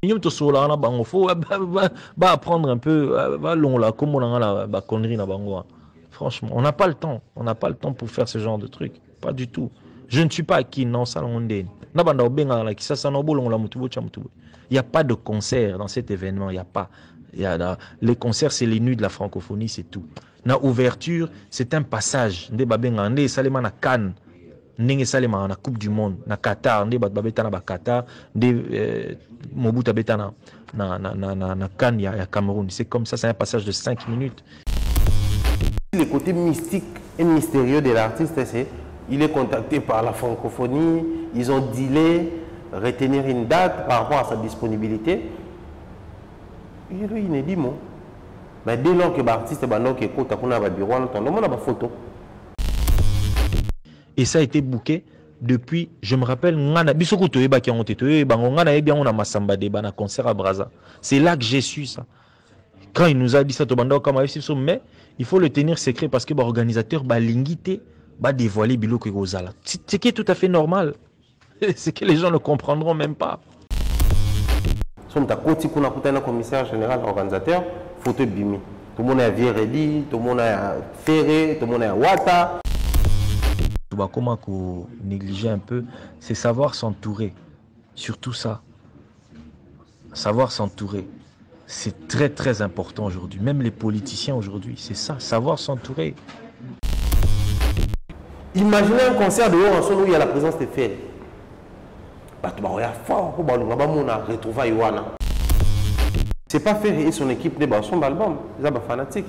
Il faut apprendre un peu, la connerie. Franchement, on n'a pas le temps. On n'a pas le temps pour faire ce genre de trucs. Pas du tout. Je ne suis pas qui, non, ça Il n'y a pas de concert dans cet événement. Il n'y a pas. Les concerts, c'est les nuits de la francophonie, c'est tout. La ouverture, c'est un passage. Na Cannes, na Coupe du Monde, na Qatar, na Qatar, Mobutu betana na Cannes, ya Cameroun. C'est comme ça, c'est un passage de 5 minutes. Le côté mystique et mystérieux de l'artiste, c'est il est contacté par la francophonie, ils ont dealé, retenir une date par rapport à sa disponibilité. Il est inédit, moi. Mais dès lors que l'artiste est écoute, on a un bureau, on a une photo. Et ça a été booké depuis, je me rappelle, concert à Brazza. C'est là que j'ai su ça. Quand il nous a dit ça, mais il faut le tenir secret parce que l'organisateur va dévoiler Biloko Gozala. Ce qui est tout à fait normal. C'est que les gens ne comprendront même pas. Nous avons un commissaire général, organisateur, photo bimi. Tout le monde est Viredi, tout le monde est Ferré, tout le monde est Wata. Comment négliger un peu, c'est savoir s'entourer. Surtout ça. Savoir s'entourer. C'est très très important aujourd'hui. Même les politiciens aujourd'hui, c'est ça, savoir s'entourer. Imaginez un concert de Oranson où il y a la présence de Ferré. C'est pas Ferré et son équipe de son album, ils sont fanatiques.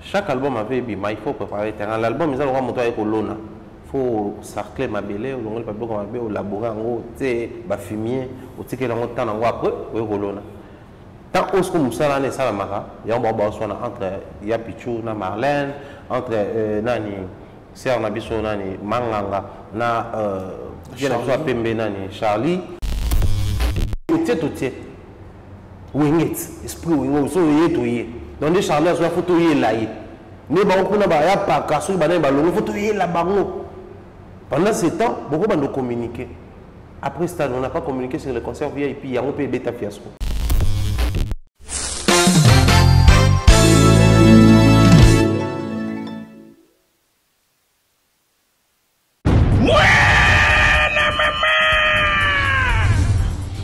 Chaque album avait il faut préparer terrain. L'album, ils ont monté avec Olona. Il faut sarcler ma belle, ou élaborer en gros, fumier, ou temps après, Olona. Tant que nous sommes là, ça va il y a un bon entre Yapichou, Marlène, entre Nani, Serre Nabiso, Nani, Manganga, na Charlie. Winget, esprit winget, so yé. Dans les Charlie, on a photo là. Mais on a pas cassé, on a photo là. Pendant ce temps, beaucoup de communiquer. Après ça, on n'a pas communiqué sur le concert VIP, il y a un peu bêta fiasco.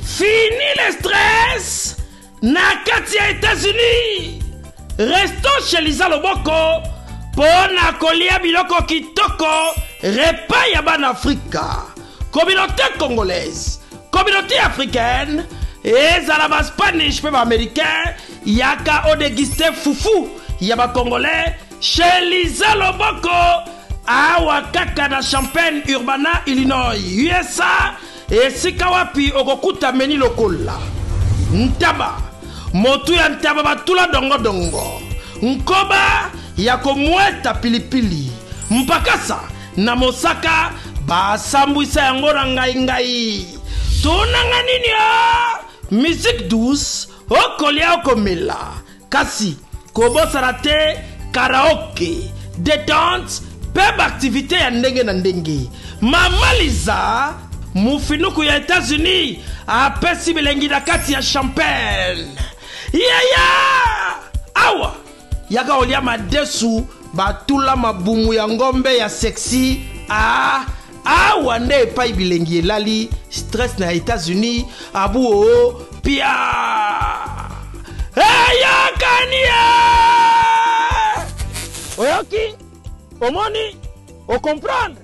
Fini le stress! Nakati ya États-Unis! Restons chez Lisa Loboko pour nakolia biloko kitoko repas ya ban Afrika. Communauté congolaise, communauté africaine, et zalaba Spanish même américain, yaka o déguisté foufou, yaba congolais, chez Lisa Loboko, awa kaka na Champaign, Urbana, Illinois, USA, et sikawapi okokuta meni lokola. Ntaba, motu ya ntaba batula dongo dongo. Nkoba ya komweta pilipili. Mpakasa na mosaka basambwisa yango na ngai. Tonanga nini ya? Musique douce, okolia okomela. Kasi, kobosana te, karaoke, détente, peb activité ya ndenge na ndenge. Mama Liza, mufinuku ya États-Unis, apesi bilengi na kati ya Champaign. Awa, yaka olia madesu, batula mabumu ya ngombe ya sexy. Awa nde epai bilengi elali, stress na États-Unis, abu o, pia. Yakania! Oyoki, omoni, o comprendre.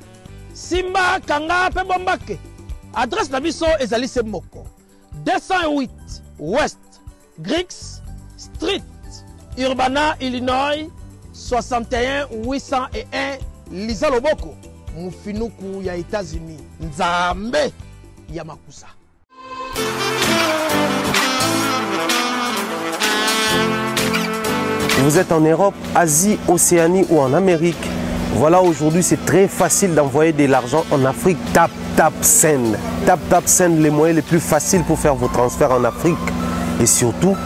Simba kanga pe bombake. Adresse na biso ezali se moko. 208 West Griggs Street, Urbana, Illinois, 61 801 Lisa Loboko, mufinuku ya États-Unis. Nzambe ya makusa. Vous êtes en Europe, Asie, Océanie ou en Amérique. Voilà, aujourd'hui, c'est très facile d'envoyer de l'argent en Afrique. Tap Send. Tap Send, les moyens les plus faciles pour faire vos transferts en Afrique. Et surtout,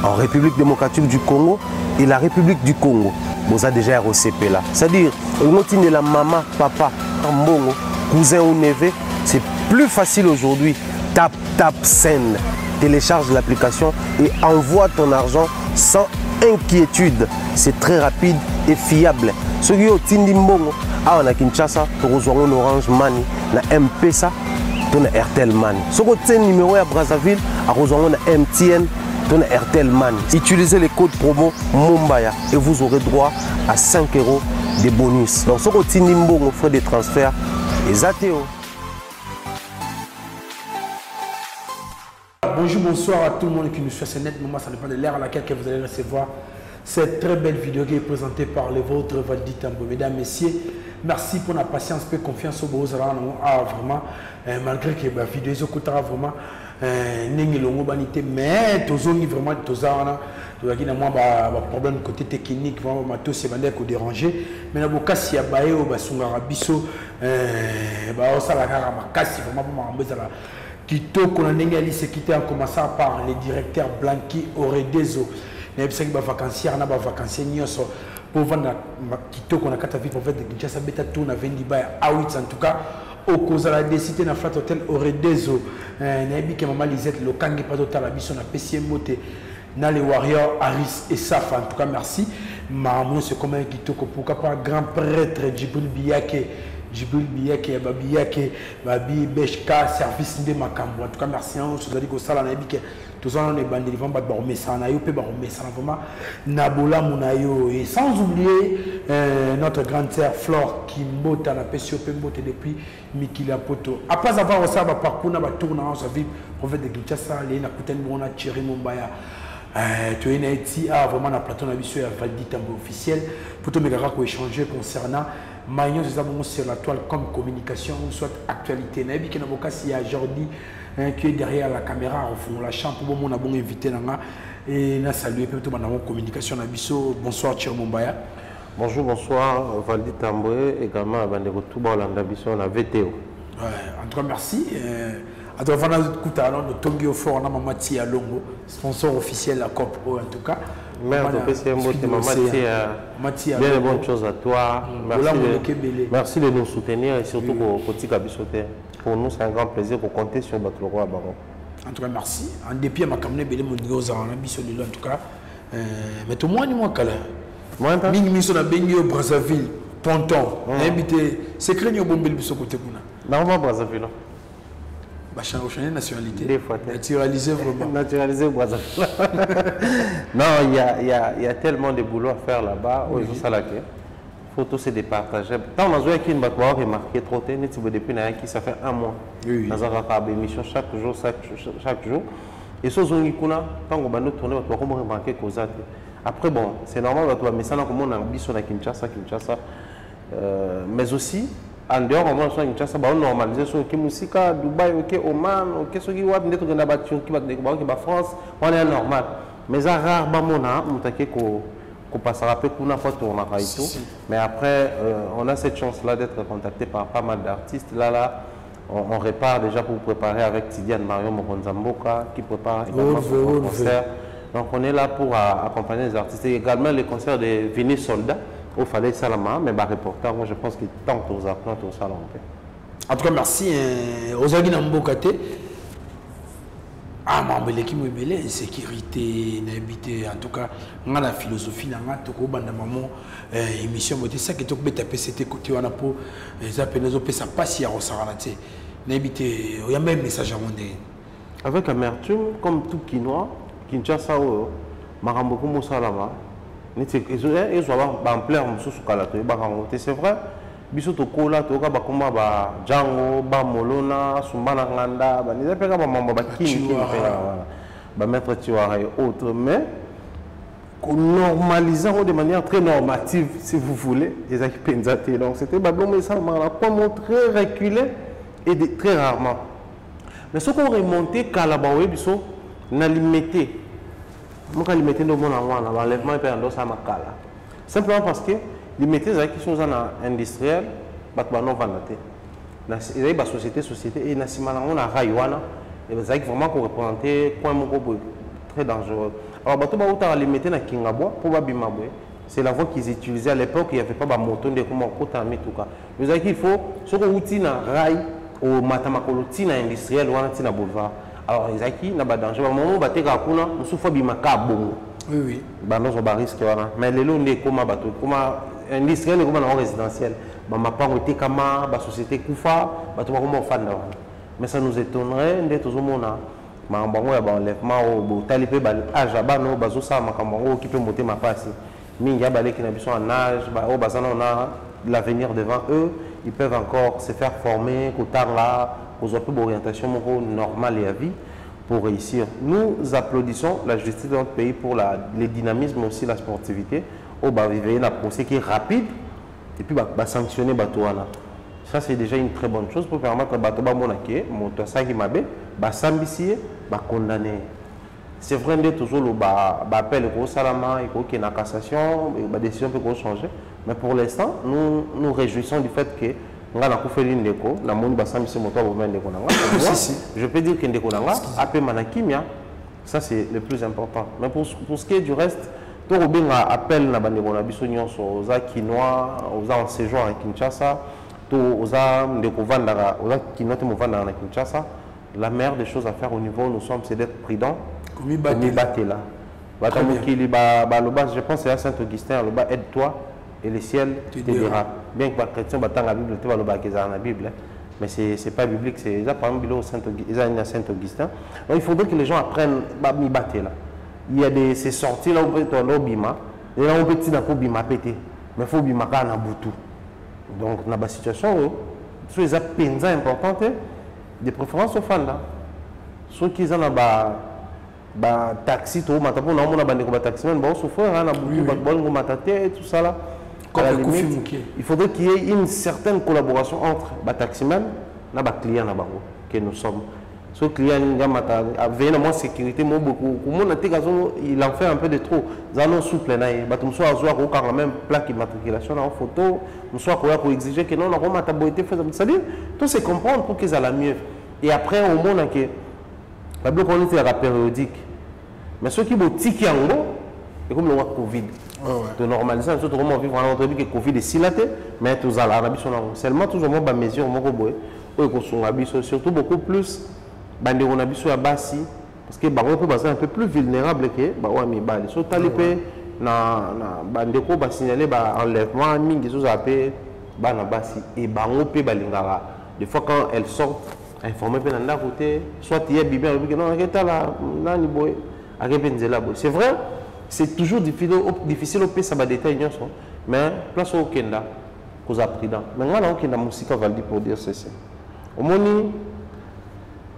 en République démocratique du Congo et la République du Congo. Vous avez déjà ROCP là. C'est-à-dire, on la maman, papa, cousin ou neveu. C'est plus facile aujourd'hui. Tap Send. télécharge l'application et envoie ton argent sans inquiétude. C'est très rapide et fiable. Ceux qui ont Tindi Mbongo, à Kinshasa, tu reçois un Orange Money, na M-Pesa, tu as Airtel Money. Ceux qui ont un numéro à Brazzaville, à reçois un MTN, tu as Airtel Money. Utilisez les codes promo Mumbaya et vous aurez droit à 5 € de bonus. Donc, ceux qui ont Tindi Mbongo, frais de transfert, et ATO. Bonjour, bonsoir à tout le monde qui nous suit. C'est nettement, ça dépend de l'ère à laquelle vous allez recevoir cette très belle vidéo qui est présentée par les vôtres, Valdi Tambo. Mesdames, Messieurs, merci pour la patience et confiance au beau vraiment, malgré que la vidéo est vraiment n'est longue banité, mais tous vraiment tous problème côté technique, vraiment tous c'est qu'on dérangé. Mais la boca si abaye au basungara biso, ça la cara makasi vraiment pour m'embêter là. Kitoko na ndenge ali se quitter en commençant par les directeurs Blanqui Oredezo na ebisaki ba vacancière na ba vacancier nyoso pour vendre kitoko na kata vie pour faire de Kinshasa beta tour na vendi ba awit en tout cas au cause la décité na flat hotel Oredezo na ebike mama Lisette lokangi pas total biso na PCM moté na les warriors Aris et Safa en tout cas merci maman c'est comme un kitoko pourquoi pas grand prêtre Djibril Biyake Djibril Biyake, Babiyake, Babi, Beshka, service de Makambo. En tout cas, merci à vous. Je vous ai dit que ça, on a dit que tous les bandits, ils vont battre ça, on a eu ça, vraiment, Nabola Mounayo. Et sans oublier notre grande sœur Flore qui mbote à la PCOP mbote depuis Mikila Poto. Après avoir ça, parcours, on a tourné dans sa vie, prophète de Kinshasa, les Nakuten, on a tiré Mumbaya. Tu es ici, vraiment, la plateau n'a vu à Valdi Tambo officiel. Pour tout le monde qui échanger concernant. Maïon, c'est sur la toile comme communication, soit actualité. Nabi qui n'a pas si y a Jordi qui est derrière la caméra, au fond la chambre pour mon bon invité et n'a salué plutôt dans communication Nabiso. Bonsoir Thierry Mumbaya. Bonjour, bonsoir Valdi Tamboué, également à Bandego Touba Nabiso na VTO. En tout cas merci. À toi Vanna Koutalo de Tongi au fort na Mamati à Longo, sponsor officiel à COP en tout cas. Merde, PCM, bien de bonnes choses à toi. Merci de nous soutenir et surtout pour Petit Kabisoté. Pour nous, c'est un grand plaisir pour compter sur notre roi à Baron. En tout cas, merci. En dépit de ma caméra, je suis en tout cas. Mais tout le monde, moi, je suis Brazzaville, Ponton. C'est que nous bomber le côté. Non, Brazzaville. Changer nationalité. Des fois. Naturaliser vraiment. Naturaliser Brazzaville. Non, il y a tellement de boulot à faire là-bas. Il faut tous se départager. Quand on a joué avec une bataille qui est marquée trop tôt, depuis ça fait un mois. Oui. Dans une émission chaque jour. Et ce qui est quand on va tourner, on va remarquer que après, bon, c'est normal, on va mettre ça comme on a mis sur Kinshasa. Mais aussi, en dehors, on va Kinshasa, on normaliser sur Kimusika, Dubaï, Oman, ce qui va être dans la qui va France, on est normal. Mais ça rarement on qu'on passera peu qu'on a fait tourner et tout. Mais après, on a cette chance-là d'être contacté par pas mal d'artistes. Là, on répare déjà pour préparer avec Tidiane Marion Mokonzamboka qui prépare également son concert. Donc on est là pour accompagner les artistes. Et également les concerts de Vini Soldat. Il fallait Salama, mais reporter, moi je pense qu'il tente aux apprendre tout ça. En tout cas, merci aux amis d'Ambokate. Ah, mais l'équipe est belle, sécurité, n'habité, en tout cas, on a la philosophie, on a tout le monde, émission, c'est ça qui est tout le PCT côté, on a pour les appels, ça passe à Rosaranaté. N'habité, il y a même message à monde. Avec amertume, comme tout Kinois, Kinshasa, Maramboko Moussalama. Ils ont en plein c'est vrai. Bisoto kola toka bakoma ba Django, ba Molona, Sumbana Nganda, ba ni peka ba mamba ba Kim ba maître Tiwara et autres, mais normalisant de manière très normative si vous voulez les Penzate. Donc c'était bablo ça comme très reculé et très rarement. Mais ce qu'on remonté Kalabawe biso na limité. Moi quand limité no mona wana ba enlèvement et ndo ça makala. Simplement parce que limité ça qui sont industriels batba non vanate. Na ils ba société et na simana on a raywana et ça vraiment pour représenter point moko très dangereux. Alors bato ba uta limité na Kingabwa pour ba bimabwe. C'est la voie qu'ils utilisaient à l'époque, il n'y avait pas de moto de comment on tout cas. Vous savez qu'il faut ce qu'on uti na rail au matamakolo tina industriel ou tina boulevard. alors ezaki na ba danger ba moment ba teka kuna musufa bimaka bongo oui oui bando ba risque wana mais lelo ndé koma bato koma industriel koma na résidentiel ba mapango tekama ba société kufa bato ba koma ofanda wana mais ça nous étonnerait ndé tozomona makambo ya ba enlèvement au botali pe ba âge bano bazo sa makambo ngo ki pe monter ma passe mingi ya baleki na biso en âge ba o bazana on a l'avenir devant eux, ils peuvent encore se faire former qu'autant là aux autres orientations normales et à vie pour réussir. Nous applaudissons la justice de notre pays pour le dynamisme mais aussi la sportivité au bas vivre un procès qui est rapide et puis bah sanctionner Batouana. Ça c'est déjà une très bonne chose pour permettre à Batouba Monake, Motosa Gimabe, bah s'ambitier, bah condamner. C'est vrai que toujours le appel au Salama, il faut qu'il y ait une cassation, la décision peut changer. Mais pour l'instant, nous nous réjouissons du fait que nous avons fait une déco, la monde va s'amuser moto pour mettre déco. Je peux dire que déco après manakimia, ça c'est le plus important. Mais pour ce qui est du reste, tout le monde appelle la bande de bisognon aux Kinois, aux en séjour à Kinshasa, tout aux Ndekovandaga, aux Kinois qui à Kinshasa. La meilleure des choses à faire au niveau nous sommes, c'est d'être prudents. Comme il battait là. Je pense que c'est à Saint-Augustin, aide-toi et le ciel te dira. Bien que les chrétiens battent la Bible, tu vas le battre dans la Bible, mais ce n'est pas biblique, c'est par exemple Saint-Augustin. Donc il faudrait que les gens apprennent à battre là. Il y a ces sorties là où on peut aller au Bima, et là on peut tirer pour Bima péter, mais il faut Bima quand on a boutou. Donc dans la situation, ce sont des peines importantes, de préférence aux fans là. Ceux qui ont un taxi, tout le monde a un taxi, mais bon, souffrir, on a beaucoup tout ça là. Il faudrait qu'il y ait une certaine collaboration entre les taximens et les clients que nous sommes. Ce client a moins sécurité, beaucoup. Il en fait un peu de trop. Nous allons souple. Nous sommes quand même plaque d'immatriculation en photo. Nous sommes pour exiger que non, on a c'est-à-dire, tout se comprendre pour qu'ils aient la mieux. Et après, au monde, la bloc on est périodique. Mais ceux qui ont ticket en gros, c'est comme le Covid. De normaliser, nous sommes vivre en entreprise que Covid est silaté, mais tous à l'Arabie seulement toujours des mesures, surtout beaucoup plus. Bande on a biso ya basi parce que bango peut baser un peu plus vulnérable que bawa mibali so talipé na bande ko ba signaler ba enlèvement mingi zo zapé bana basi et bango pe balingara des fois quand elles sortent informer pe na côté soit il y a bibi non aketa la nani boy akepenzela boy c'est vrai c'est toujours difficile au pays ça ba détail nyonso mais place au kenda cause prudent mais ngana au kenda musika valdi pour dire ceci au moni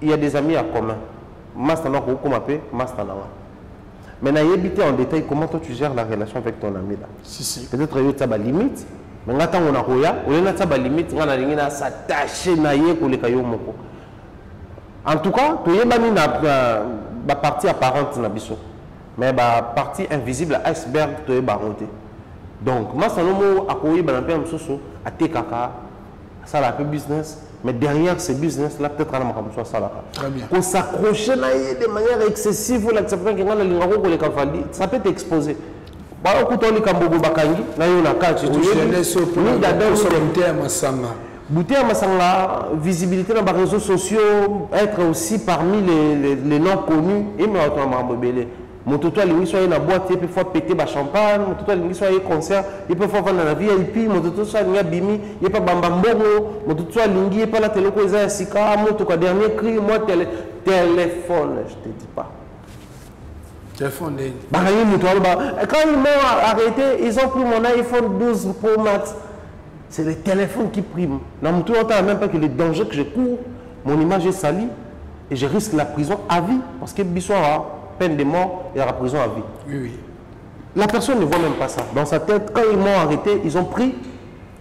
il y a des amis à commun. Mastana Mastana. Maintenant, il y a en détail comment toi tu gères la relation avec ton ami là. Peut-être qu'il y a des limites, mais quand on a des limites, on a s'attacher pour les cailloux. En tout cas, tu as une partie apparente na biso, mais la partie invisible iceberg tu es baronté. Donc, Mastana a koyi banapé msoso a tekaka ça la peu business. Mais derrière ce business-là, peut-être qu'on a ça là. Qu'on s'accroche de manière excessive, ça peut t'exposer. Par exemple, on a Kambogo Bakangi, là on a quatre. Bouter à visibilité dans les réseaux sociaux, être aussi parmi les non connus, et mais on a mon toto il soit na boîte il peut fois péter ba champagne mon toto il soit concert il peut fois vendre la VIP mon toto soit il bimi il pas bamba mbongo mon toto soit lingi il pas la télé ko eza sika mon toto dernier cri moi téléphone je te dis pas téléphone bah quand ils m'ont arrêté ils ont pris mon iPhone 12 Pro Max c'est le téléphone qui prime dans mon tour même pas que les dangers que je cours mon image est salie et je risque la prison à vie parce que bissoir peine de mort et la prison à vie. Oui, oui. La personne ne voit même pas ça. Dans sa tête, quand ils m'ont arrêté, ils ont pris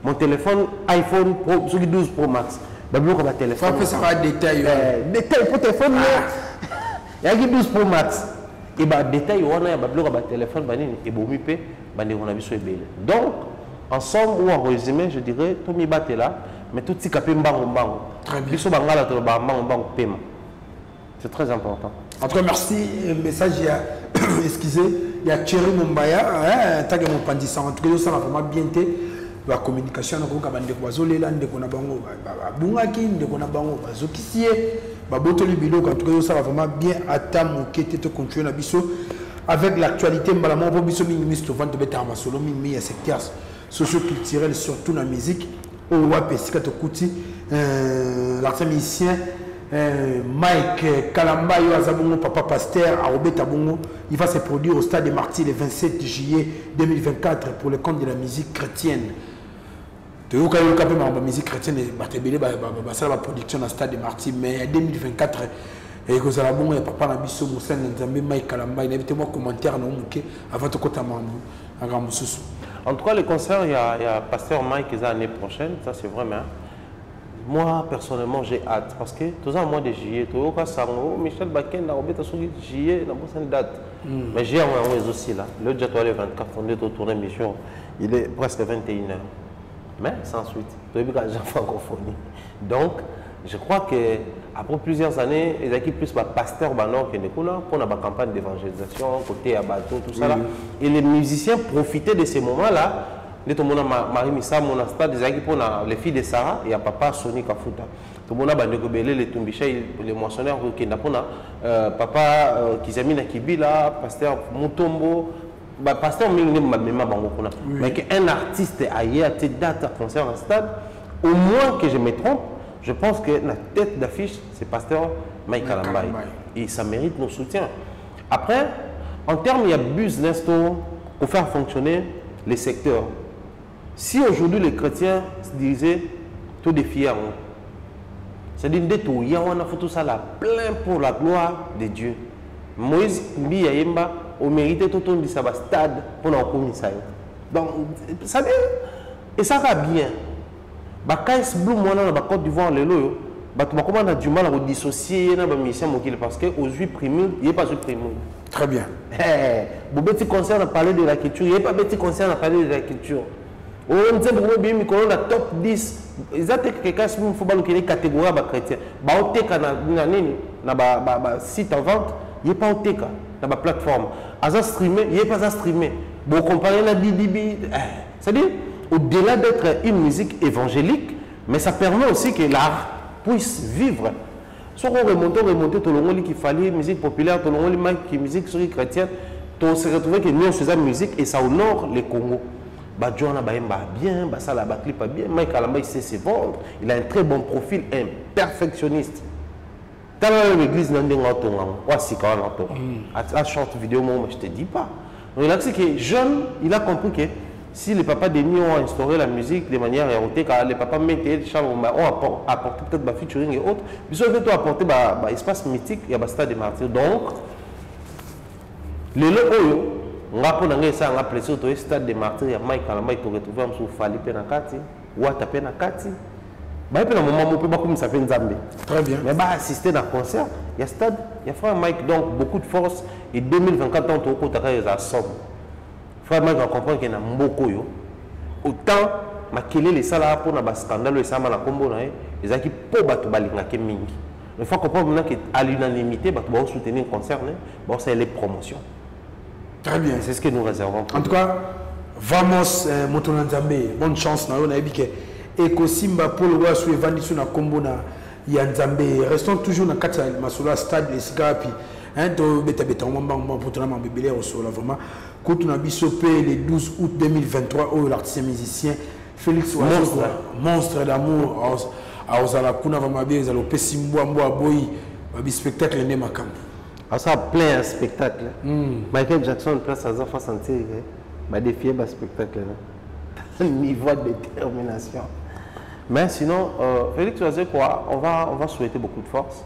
mon téléphone iPhone Pro, 12 Pro Max. Le téléphone. Ça va détail. Détail pour téléphone. Il y a 12 Pro Max. Et bah détail, on a un téléphone, et on a vu sur eBay. Donc, en somme ou en résumé, je dirais, tout mi batte là, mais tout ce qui est bango. Très bien. C'est très important. En tout cas, merci. Message, il y a, excusez, il y a Thierry Mumbaya, tant que mon pandissa, en tout cas, ça va vraiment bien été. La communication, on a des oiseaux, les landes, on a bango, bungaki, on a bango, bazokisie, Babotoli Biloko, en tout cas, ça va vraiment bien attendre qui était continuer la biso avec l'actualité. Malamon, Bobiso, ministre Van de Betama Solo, mi secteur socio-culturel, surtout dans la musique. Au Wapé, Sikatokouti, l'artiste musicien Mike Kalambayo Azabongo, Papa Pasteur, à Obetabongo, il va se produire au Stade des Martyrs le 27 juillet 2024 pour le compte de la musique chrétienne. Tu vois, quand il y a la musique chrétienne, il y a la production dans le Stade des Martyrs, mais en 2024, et que ça bon, Papa Nabiso, Moussa Nzambe, Mike Kalambayo, invitez-moi commentaire avant de côté à Ramoussous. En tout cas, le concert, il y a Pasteur Mike l'année prochaine, ça c'est vraiment. Moi, personnellement, j'ai hâte parce que tous en mois de juillet, tout le monde Michel Baken, on juillet, dans une date. Mais j'ai un aussi là. Le jet le 24, on est au tournée mission, il est presque 21h. Mais sans suite, tout le monde a francophonie. Donc, je crois qu'après plusieurs années, les équipes plus Pasteur Banon qui pour la campagne d'évangélisation, côté à bateau, tout ça là. Et les musiciens profitaient de ces moments-là. Tout le monde a Marie Missa, mon stade, des équipes pour les filles de Sarah et Papa Sony Kafuta. Tout le monde a bandé les Tumbiché, les moissonneurs qui n'a pas Papa Kizamina Kibila, Pasteur Mutombo. Pasteur mais qu'un artiste ailleurs a date à concert en stade, au moins que je me trompe, je pense que la tête d'affiche, c'est Pasteur Mike Kalambaye. Et ça mérite nos soutiens. Après, en termes, il y a bus l'instant pour faire fonctionner les secteurs. Si aujourd'hui les chrétiens se disaient tout défier, c'est-à-dire qu'il y a tout ça là, plein pour la gloire de Dieu. Moïse Mbiyaemba a mérité tout le stade pour la commission. Donc, ça dit, et ça va bien. Quand Blue Moana dans la Côte d'Ivoire, on a du mal à dissocier la mission parce qu'aux huit primaires, il n'y a pas de primaire. Très bien. Si petit concert à parler de la culture, il n'y a pas de petit concert à parler de la culture. On dit que la top 10, ils ont quelqu'un qui faut pas une catégorie chrétien. Dans le site en vente, il n'y a pas de dans la plateforme. Il n'y a pas à streamer. Bon, comparer la DDB, c'est-à-dire, au-delà d'être une musique évangélique, mais ça permet aussi que l'art puisse vivre. Si on remonte tout le monde qu'il fallait musique populaire, tout le monde qui musique chrétienne, on se retrouve que nous faisons musique et ça honore les Congo. Badjouana Baemba bien, Basala Bakli pas bien, Mike Kalamba il sait se vendre, il a un très bon profil, un perfectionniste. Dans l'église, à short vidéo, moi je te dis pas. Donc là, c'est que jeune, il a compris que si les papas des nuits ont instauré la musique de manière érotique, les papas mettaient les chambres, ont apporté peut-être ma featuring et autres, ils ont apporté un espace mythique, il y a un stade des martyrs. Donc, les lots, on a appelé ça au stade des martyrs, il y a Mike Kalamba, il peut retrouver un sous Fali Penakati, ou à Tapenakati. Il y a un moment où on peut comme ça fait Nzambé. Très bien. Mais assister à un concert, il y a stade, il y a frère Mike, donc beaucoup de force. Et 2024 ans, tu as un somme. Frère Mike va comprendre qu'il y a un beaucoup. Autant, quel est le salaire pour un scandale, les samans à combo, les équipes pour battre Balingake Mingi. Il faut comprendre qu'à l'unanimité, on va soutenir le concert, c'est les promotions. Très bien. C'est ce que nous réservons. En tout cas, vamos, Motonanzambe, bonne chance. Et que Simba pour le voir sur Evani sur la combo na Yanzambe. Restons toujours dans le cadre de la stade de Sgapi. To beta beta on va pour tout le monde bébé au sol vraiment. Quand on a bisopé le 12 août 2023 où l'artiste musicien Félix Monstre d'amour à Ozalakuna va m'habiller à l'Opesimbo Ambo Boy un spectacle né macam. Ah ça plein spectacle. Michael Jackson place à Zafa sentir bah défier le spectacle là. Niveau de détermination. Mais sinon, Félix Oazé, quoi, on va souhaiter beaucoup de force.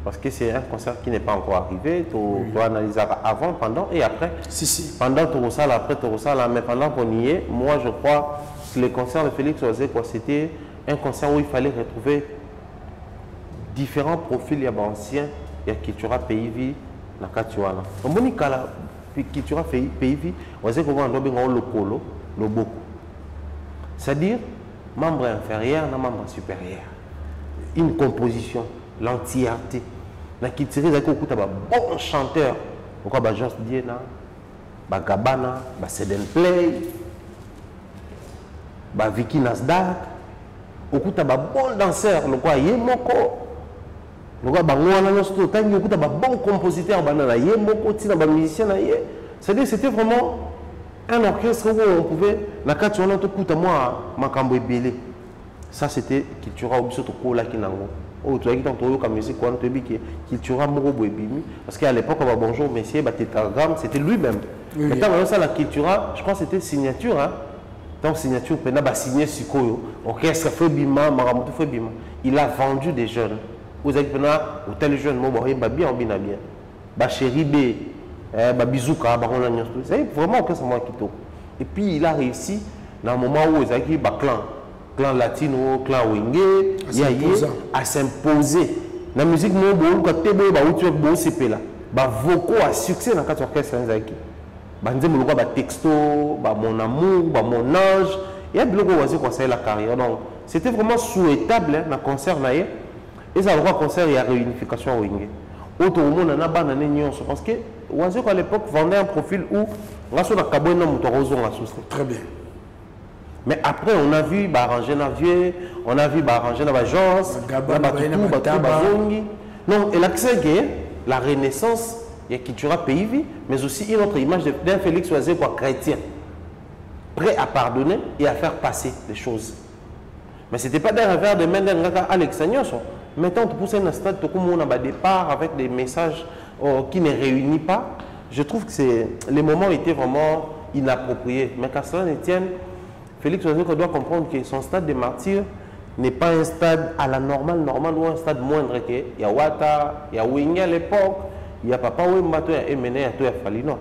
Parce que c'est un concert qui n'est pas encore arrivé. Tu dois analyser avant, pendant et après. Si. Pendant tu ressens, après tu ressens, mais pendant qu'on y est, moi je crois que le concert de Félix Oazé, c'était un concert où il fallait retrouver différents profils. Il y a anciens, il y a Kitura Pays-Vie, la Katuana. Au Monika, Kitura Pays-Vie, Oazé, on va le polo, le beaucoup. C'est-à-dire, membre inférieur, non membre supérieur. Une composition, l'entièreté. Na kitiri zaki okuta ba bon chanteur. Pourquoi ba Joss Diena, ba Gabana, ba Seden Play, ba Vicky Nasdaq. Okuta ba bon danseur, le quoi Yemoko. Donc bango wana no sto tangi okuta ba bon compositeur bana na ye moko tina ba musicien na ye. C'est-à-dire c'était vraiment un orchestre où on pouvait la kati wana to kuta moi makambo ebele. Ça c'était cultura obiso to kola kinango. Oh tu as dit tantôt comme musique quand tu dis que cultura moko boebimi parce qu'à l'époque ba bonjour messieurs ba tétragramme c'était lui-même. Oui, maintenant ça la cultura, je crois c'était signature hein. Donc signature pena ba signer sikoyo orchestre fait bima maramutu fait bima. Il a vendu des jeunes. Vous avez pena hôtel jeune mo ba bien bien bien. Ba chéri B ba bizouka ba on a c'est vraiment orchestre moi kitoko. Et puis il a réussi dans un moment où ils avaient ba clan latino, clan wenge, à s'imposer. La musique mo bo ko tebe ba outu bo sepela. Ba vocaux à succès dans quatre orchestres nzaki. Ba nzembo ba texto, ba mon amour, ba mon ange, et biloko wazi conseiller la carrière. Donc c'était vraiment souhaitable dans concert na ye. Et ça le concert il y a réunification wenge. Autre monde na ba na nyonso parce que wazi à l'époque vendait un profil où ngaso na kabona muto rozo ngaso. Très bien. Mais après, on a vu arranger dans vieux, on a vu arranger dans l'agence, non, et l'accès la renaissance, il y a cultura pays, mais aussi une autre image d'un Félix Oisé quoi chrétien, prêt à pardonner et à faire passer les choses. Mais ce n'était pas d'un revers de main d'un gars Alex Agnos. Maintenant, tu pousses un stade, tu on a départ avec des messages qui ne réunissent pas. Je trouve que les moments étaient vraiment inappropriés. Mais qu'à cela ne tienne, Félix Oisé doit comprendre que son stade de martyr n'est pas un stade à la normale ou un stade moindre que il y a Wata, il y a Wenge à l'époque, il y a Papa Wembato, il y a Emene, il y a Falino.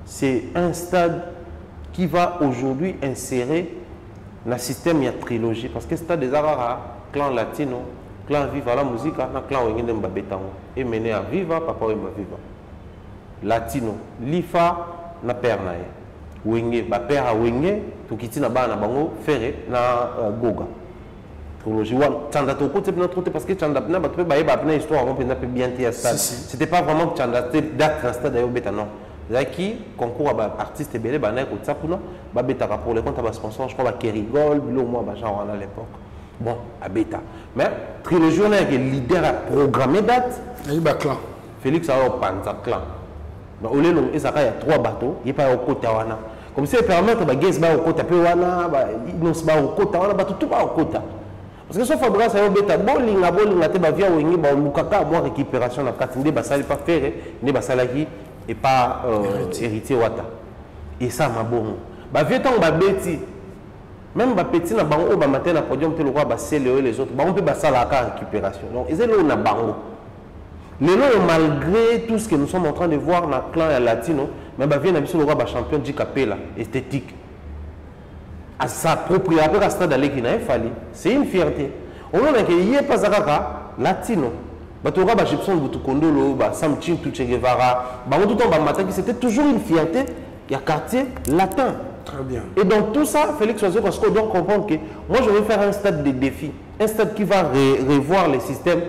C'est un stade qui va aujourd'hui insérer dans le système il y a trilogie parce que le stade des Arara, clan latino, clan Viva la musique, clan Wenge de Mbabetango, Emene à Viva, Papa Wemba Viva. Latino, l'IFA na père na Wenge, ba père à Wenge, tout qui na ba na bango ferré na Goga. Trilogie wan Tchanda to côté notre côté parce que Tchanda na ba peut ba na histoire on peut na bien tier stade. C'était pas vraiment Tchanda date stade ayo beta non. Zaki concours à artiste belé ba na ko tsapuna ba beta pour les comptes à sponsor je crois ba Kerigol bilo moi ba genre à l'époque. Bon, à beta. Mais trilogie on est leader à programmer date. Il ba clan. Félix a panza clan. Donc au lieu il y a 3 bateaux, il pas au côté wana. Comme ça, permettre que les gens au côté wana, ils au côté wana, tout va au côté. Parce que ce Fabrice a beta bowling, te ba via wengi ba lukaka moi récupération na kati ndé ba sali pas faire, ndé ba salaki et pas héritier wata. Et ça m'a bon. Ba vieux temps ba beti. Même ba petit na bango ba matin na podium te le roi ba célérer les autres. Ba on peut ba salaka récupération. Donc ils étaient na bango. Malgré tout ce que nous sommes en train de voir dans le clan latino, mais bah vient le roi champion du capella esthétique. À s'approprier après à stade d'aller qui n'a fallu. C'est une fierté. On a dit qu'il n'y a pas de latino. Bah tu vois Gibson Butukondolo, bah Sam Chin Che Guevara, bah tout le temps c'était toujours une fierté. Il y a quartier latin. Très bien. Et dans tout ça, Félix Oisé parce qu'on doit comprendre que moi je vais faire un stade de défi, un stade qui va revoir les systèmes.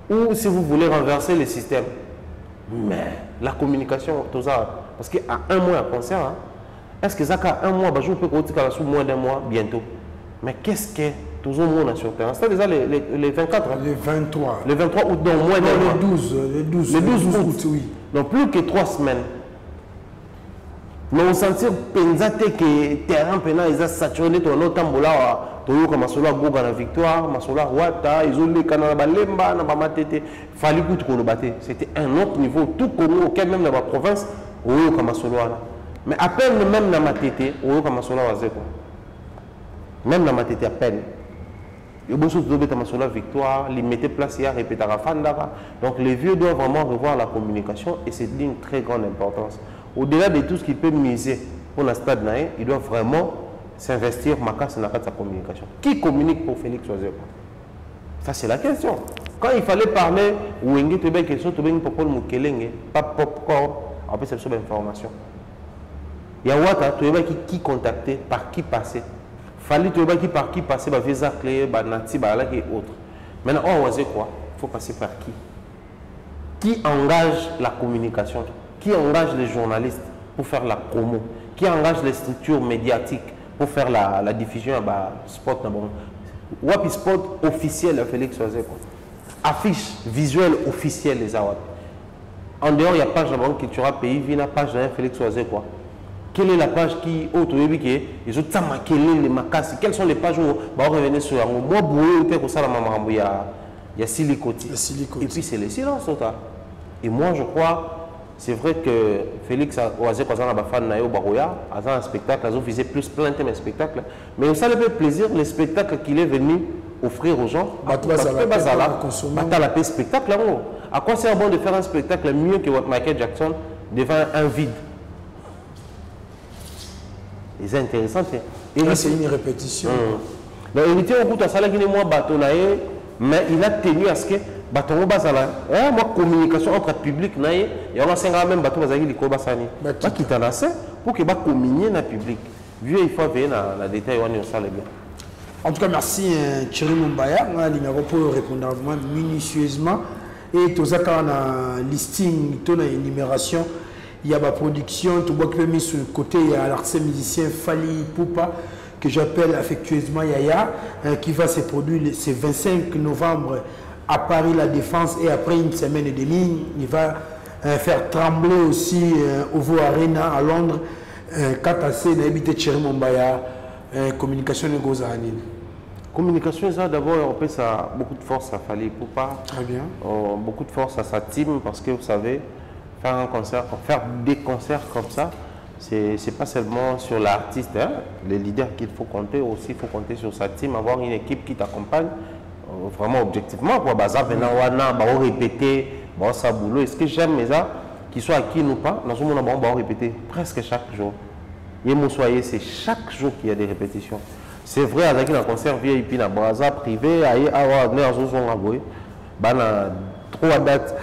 Ou si vous voulez renverser le système. Mais la communication, tout ça, parce qu'à un mois à concert, hein, est-ce que ça a un mois, je peux continuer sous moins d'un mois bientôt. Mais qu'est-ce que tout le monde a sur terrain? C'est déjà les 24 hein? Les 23. Les 23 août, donc moins d'un mois. Les 12 août, oui. Donc plus que 3 semaines. Mais on sentit que le terrain pénal est saturé de notre tambola. Toyoka Masola Goga na victoire, Masola Wata, ils ont les canaux Balemba, na Bamatete, fallait que tu le battais. C'était un autre niveau, tout Congo, auquel même dans la province, Oyoka Masola. Mais à peine même dans ma tête, Oyoka Masola Wazeko. Même dans ma tête, à peine. Il y a beaucoup de choses Masola victoire, les mettaient place hier, répéter à Fandara. Donc les vieux doivent vraiment revoir la communication et c'est d'une très grande importance. Au-delà de tout ce qu'ils peuvent miser pour la stade naïe, ils doivent vraiment s'investir dans sa communication. Qui communique pour Félix Oisé? Ça, c'est la question. Quand il fallait parler, Wenge, tu as une question, tu as une popole Mukelenge, pas popcorn, après c'est une information. Il y a Wata, tu as qui contacter, par qui passer. Fallait tu as par qui passer, visa clé, Nati, et autres. Maintenant, on Oisé quoi? Il faut passer par qui? Qui engage la communication? Qui engage les journalistes pour faire la promo? Qui engage les structures médiatiques pour faire la diffusion spot? Wapi spot officiel à Félix Oisé. affiche visuelle officielle les Awad. En dehors, il y a page de la Banque culturelle pays, il y a page de Félix Oisé quoi. Quelle est la page qui ils ont les macasses. Quelles sont les pages où on va revenir sur la moi il y a Silicoti. Et puis c'est le silence total. Et moi je crois, c'est vrai que Félix Oisé quand on a fan nayo baroya, a un spectacle, ils ont visé plus plein de spectacles, mais ça le fait plaisir les spectacles qu'il est venu offrir aux gens. La spectacle à quoi c'est bon de faire un spectacle mieux que votre Michael Jackson devant un vide? C'est intéressant. C'est une répétition. Donc, héritier au bout de ça, mais il a tenu à ce que bateau basala. Moi, communication entre public, il y a un même bateau basali qui basani. Qui t'en a pour que communier dans le public. Vu il faut venir dans le détail on ça bien. En tout cas, merci Thierry Mumbaya. Pour répondre minutieusement. Et tout ça, quand on a listing, on a énumération. Il y a ma production, tout le monde mis sur le côté, il y a l'artiste musicien Fali Poupa, que j'appelle affectueusement Yaya, qui va se produire ce 25 novembre à Paris La Défense, et après une semaine et demie, il va faire trembler aussi OVO Arena à Londres, quand assez d'habiter Thierry Mumbaya, communication de Gozahanine. Communication, ça d'abord, on peut ça beaucoup de force à Fali Poupa. Très bien. Beaucoup de force à sa team, parce que vous savez, faire un concert, faire des concerts comme ça, c'est pas seulement sur l'artiste, hein, les leaders qu'il faut compter, aussi il faut compter sur sa team, avoir une équipe qui t'accompagne vraiment objectivement. Pour répéter, ça boulot. Et ce que j'aime, qu'ils soient acquis ou pas, dans ce monde, on va répéter presque chaque jour. C'est chaque jour qu'il y a des répétitions. C'est vrai, avec un concert VIP, dans Braza privé, à trois dates.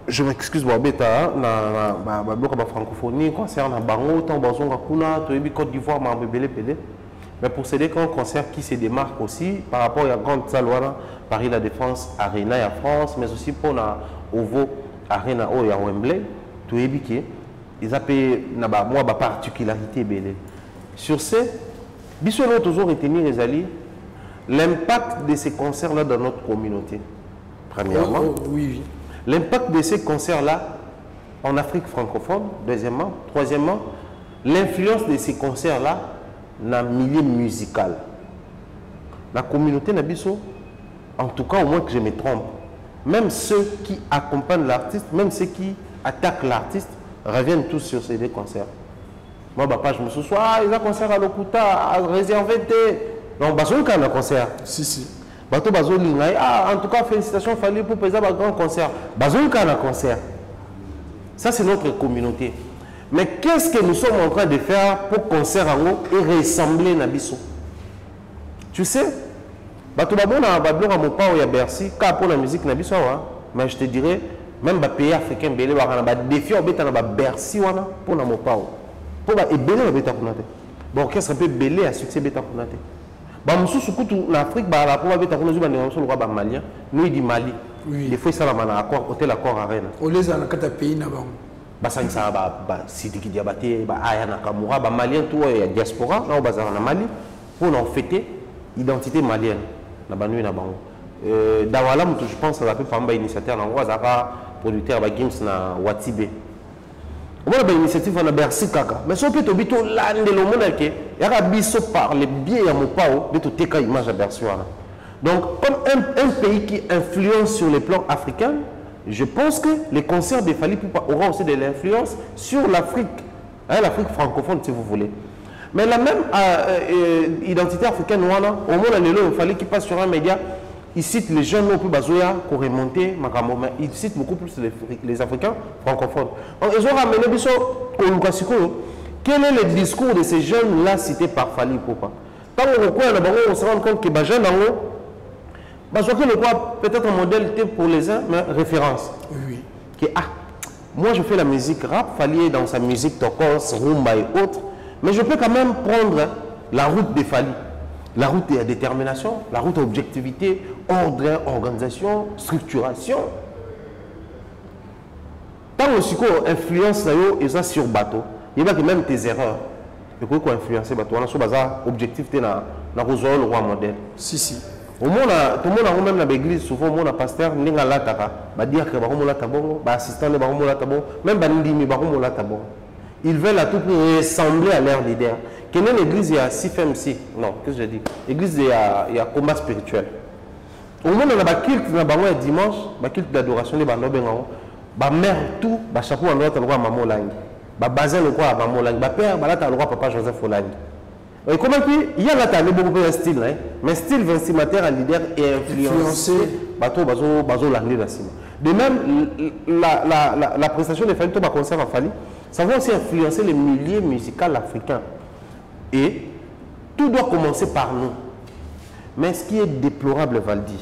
Je m'excuse, bêta, na francophonie, concert na Bango, tant Bazonga Kuna, Côte d'Ivoire, mais pour céder qu'un concert qui se démarque aussi par rapport à la grande salle Paris La Défense, Arena et France, mais aussi pour la OVO Arena et à Wembley, tout est biqué. Ils appellent moi ma particularité belé. Sur ce, bisous nous toujours retenir les alliés, l'impact de ces concerts-là dans notre communauté. Premièrement. Oui. L'impact de ces concerts-là en Afrique francophone, deuxièmement. Troisièmement, l'influence de ces concerts-là dans le milieu musical. La communauté Nabiso, en tout cas, au moins que je me trompe, même ceux qui accompagnent l'artiste, même ceux qui attaquent l'artiste, reviennent tous sur ces deux concerts. Moi, papa, je me souviens, il y a un concert à Lokuta, à réserver des. Donc, il y a un concert. Si. En tout cas, félicitations, Fali pour présenter un grand concert. Un concert. Ça, c'est notre communauté. Mais qu'est-ce que nous sommes en train de faire pour concert en haut et ressembler à Nabiso? Tu sais, il y a Bercy, pour la musique Nabiso, mais je te dirais, même les pays africains, il y a des défis à Bercy pour la Mopao. Pour la bon, qu'est-ce qu'on peut belé à succès bêta pour en Afrique, nous il dit Mali. Des fois, ça va accord, hôtel accord arena. On les a dans quatre pays là-bas. Sidiki Diabaté, Aya Nakamura, Malien, tout il y a diaspora, là au bazar en Mali, pour en fêter l'identité malienne. Dawala, je pense que ça peut faire un initiateur, producteur Gims na Watibé. On a une initiative à Bercy Kaka. Mais si on peut te dire que l'année de l'homme, il y a biso par les biais à mon pao de te téka image à Bercy. Donc, comme un pays qui influence sur les plans africains, je pense que les concerts de Fali Poupa auront aussi de l'influence sur l'Afrique, l'Afrique francophone si vous voulez. Mais la même identité africaine, au moins il fallait qu'il passe sur un média. Il cite les jeunes au plus bazoya pour remonter Makambo, mais il cite beaucoup plus les Africains francophones. Donc, ils ont ramené quel est le discours de ces jeunes-là cités par Fali Poupa? Quand on se rend compte que les jeunes peut-être un modèle pour les uns, mais référence. Oui. Moi je fais la musique rap, Fali est dans sa musique tokos, rumba et autres, mais je peux quand même prendre la route de Fali. La route de la détermination, la route de l'objectivité, ordre, organisation, structuration. Tant aussi qu'on influence et ça sur bateau, il y a même tes erreurs. Et qu'on influence bateau, on a sur bazar objectif de la résoudre le roi modèle. Si. Au monde, tout le monde a même dans l'église, souvent, au monde a pasteur, il y a un dire que assistant de même ils veulent à tout pour ressembler à leur leader. Quelle est l'église? Il y a 6 femmes ici. Non, qu'est-ce que je dis? L'église, il y a combat spirituel. Au monde, on a un culte, dimanche, un culte d'adoration, les mère tout, chapeau en droite, le maman langue. Bazin le quoi à maman langue. Père, là, tu as le roi papa Joseph Olangue. Et comment il y a là, tu as beaucoup de style, hein? Mais style 26 matière à leader et influencé. De même, la prestation de Fali, tout concert à Fali, ça va aussi influencer le milieu musical africain. Et tout doit commencer par nous. Mais ce qui est déplorable, Valdi,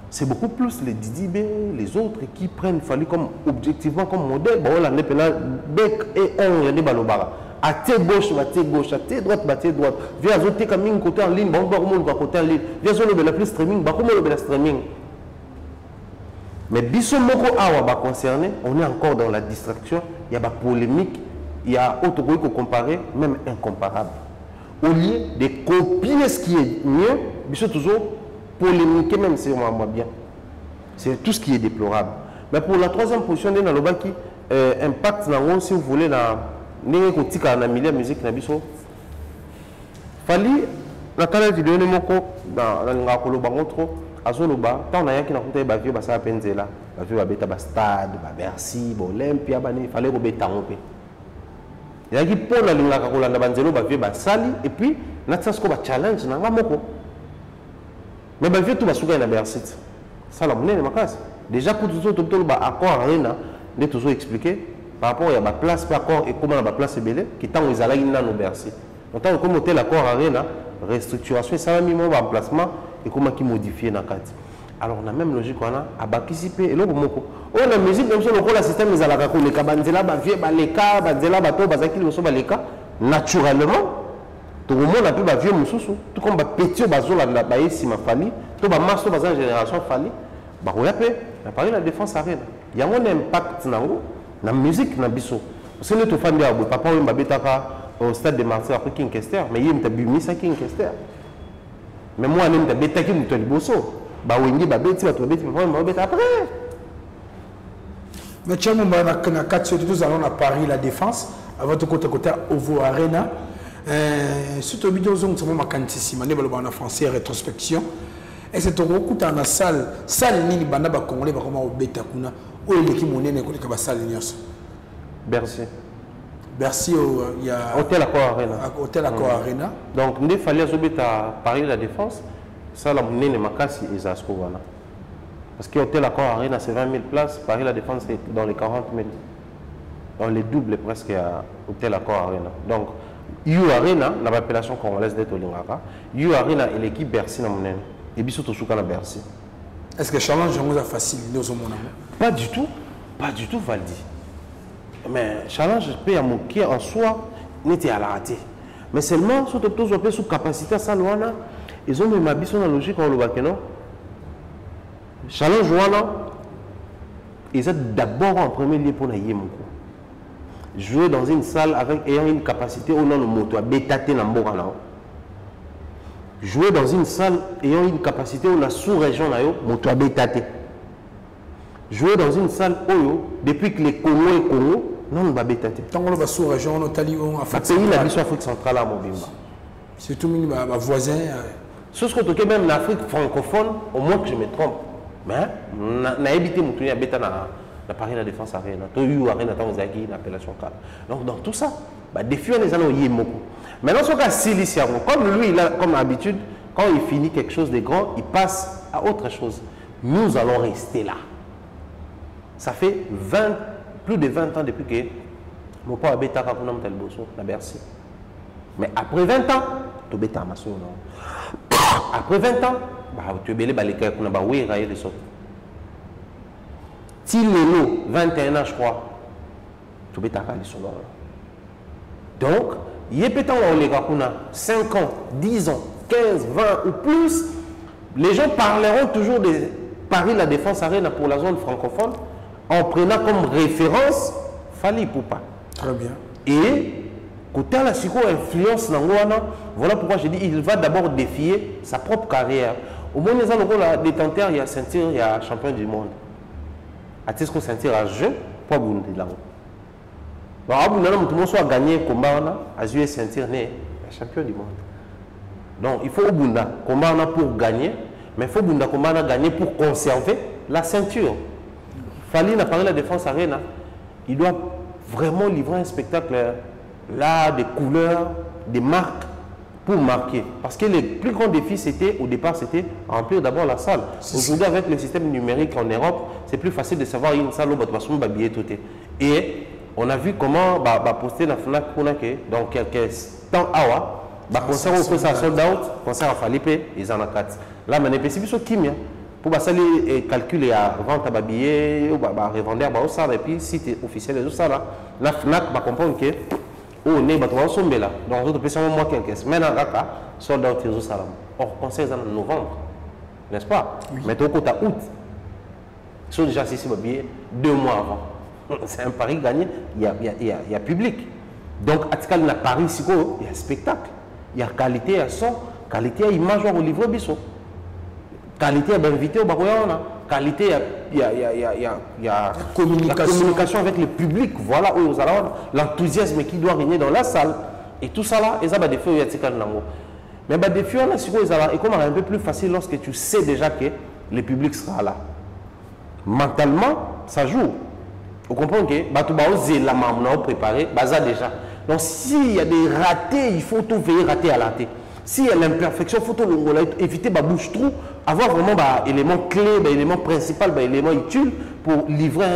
c'est beaucoup plus les Didibé, les autres qui prennent Fali comme objectivement comme modèle. Bon, là, bec et on, il y a des balobara. À tes gauche, à tes droite, à tes droite. Viens à zoter comme un côté en ligne, bon, on côté en ligne. Viens à le plus streaming, bah, comment le streaming. Mais biso moko awa concerné, on est encore dans la distraction, il y a la polémique, il y a autre chose qu'on comparer, même incomparable. Au lieu de copier ce qui est mieux, biso toujours polémiquer même si on va bien. C'est tout ce qui est déplorable. Mais pour la troisième position, dans le qui impact si vous voulez la milieu musique na biso. Fali la tala vidéo ne moko dans ngakolo bango trop azoloba tant na yaki na konta ba vieux ba sa penzela ba vieux ba beta ba stade ba Bercy ba Olympia ba ne fallait ko beta ngopé yaki pona lingaka kolanda banzelo ba vieux ba sali et puis na tsasko ba challenge na ngamoko mais ba vieux tout ba suka na Bercy ça la monnaie makasi déjà pour tout tout ba accord arena ne toujours expliquer par rapport à la place par accord et comment la place est belle qui tant ils allaient na no Bercy autant comme hôtel accord arena restructuration ça va mis mon emplacement et comment qui modifier na carte. Alors on a même logique on a à participer et là moko on la musique même si on la système ils alaka ko les kabanzela ba vie ba leka banzela bato bazaki le so ba leka naturellement tout le monde a pu ba vieux mususu tout comme ba petit bazola na ba yesi ma fali to ba marche to bazan génération fali ba ko yape na Paris la défense arena il y a un impact nango na musique na biso c'est le to fan de papa ou mbabetaka au stade de Marseille après King Kester mais il m'a bimi ça King Kester mais moi même ta beta qui muto liboso ba wengi ba beti ba to beti ba beta après mais tiens mon na 4 nous allons à Paris la défense avant de côté Ovo Arena surtout vidéo zone c'est moi kantissima ne balo na français rétrospection et c'est au coup dans la salle nini banda ba congolais ba comment beta kuna o eleki monene ko ba salle nyos Bercy, il y a Hôtel Accor Arena. Hôtel Accor Arena. Donc, il fallait à Paris la Défense. Ça, la monnaie n'est pas si Esasco. Parce que Hôtel Accor Arena, c'est 20 000 places. Paris la Défense, c'est dans les 40 000. Dans les doubles presque à Hôtel Accor Arena. Donc, U Arena, l'appellation congolaise d'être au Lingaka. U Arena et l'équipe Bercy, et bien surtout à Bercy. Est-ce que le challenge vous a facilité au monde? Pas du tout, Valdi. Mais challenge peut y en soi n'était à la rater. Mais seulement surtout tous on sous capacité à Salouana, ils ont même ma dans la logique en le non. Challenge wana, ils sont d'abord en premier lieu pour naïe mon coup. Jouer dans une salle avec ayant une capacité au nom de moto à bétater n'amborana. Jouer dans une salle ayant une capacité au la sous-région naïo moto à bétater. Jouer dans une salle Oyo, depuis que les Congo et Congo, non, on va bétater. Tant qu'on va sous-région, on a Afrique centrale. La mission Afrique centrale à Mobimba. C'est tout le voisin. Ce que même l'Afrique francophone, au moins que je me trompe. Mais, on a évité mon tournoi à Béta na Paris la Défense Arena. Tu as eu Arena, tu as eu l'appellation cadre. Donc, dans tout ça, des filles, les années, il y a beaucoup. Maintenant, ce cas Silicia, comme lui, il a comme habitude, quand il finit quelque chose de grand, il passe à autre chose. Nous allons rester là. Ça fait plus de 20 ans depuis que mon père a été à Bercy. Mais après 20 ans, tu es à Massou. Après 20 ans, tu es belé balika kuna ba oui railler les autres. Tilelo 21 ans je crois. Tu es à Kalisolo. Donc, il y a peut-être on les kuna 5 ans, 10 ans, 15, 20 ou plus, les gens parleront toujours de Paris la Défense Arena pour la zone francophone. En prenant comme référence Fali Poupa. Très bien. Et Côté la psycho influence Nangwana, voilà pourquoi je dis il va d'abord défier sa propre carrière. Au moins, les gens détenteur, il y a ceinture, il y a champion du monde. À titre que ceinture à jeu, pas Bundi là. Donc, tout le monde soit gagné combat, à jouer ceinture, champion du monde. Donc, il faut au Bunda combat pour gagner, mais il faut Bunda combat gagner pour conserver la ceinture. Fali n'a parlé de la défense arena. Il doit vraiment livrer un spectacle là, des couleurs, des marques pour marquer. Parce que le plus grand défi, c'était, au départ, c'était remplir d'abord la salle. Aujourd'hui, avec le système numérique en Europe, c'est plus facile de savoir une salle où on va habiller tout. Et on a vu comment poster la FNAC dans quelques temps, concert où ça sold out, concert à Falipe, ils en ont 4. Là, maintenant, c'est plus Kimia. Pour les calculer à vente à billets, ou revendre à ça, et puis si tu es officiel de ça, la FNAC va comprendre que on est là. Donc, d'autres personnes, moi, quelques semaines, sold out, ils ont ça. Or, concert en novembre, n'est-ce pas? Oui. Mais au côté août, ils sont déjà 6 billets 2 mois avant. C'est un pari gagné, il y a public. Donc, à Tikal, il y a Paris, il y a spectacle, il y a qualité à son, qualité à image au livre biso. Qualité à invité au Baroyana, qualité il y a la communication avec le public, voilà où vous allez l'enthousiasme qui doit régner dans la salle. Et tout ça là, ils ont des défis, mais des défis, et comme un peu plus facile lorsque tu sais déjà que le public sera là. Mentalement, ça joue. Vous comprenez que la maman préparé, ça déjà. Donc s'il y a des ratés, il faut tout veiller rater à rater. S'il y a l'imperfection, il faut éviter la bouche trou, avoir vraiment un élément clé, un élément principal, un élément utile pour livrer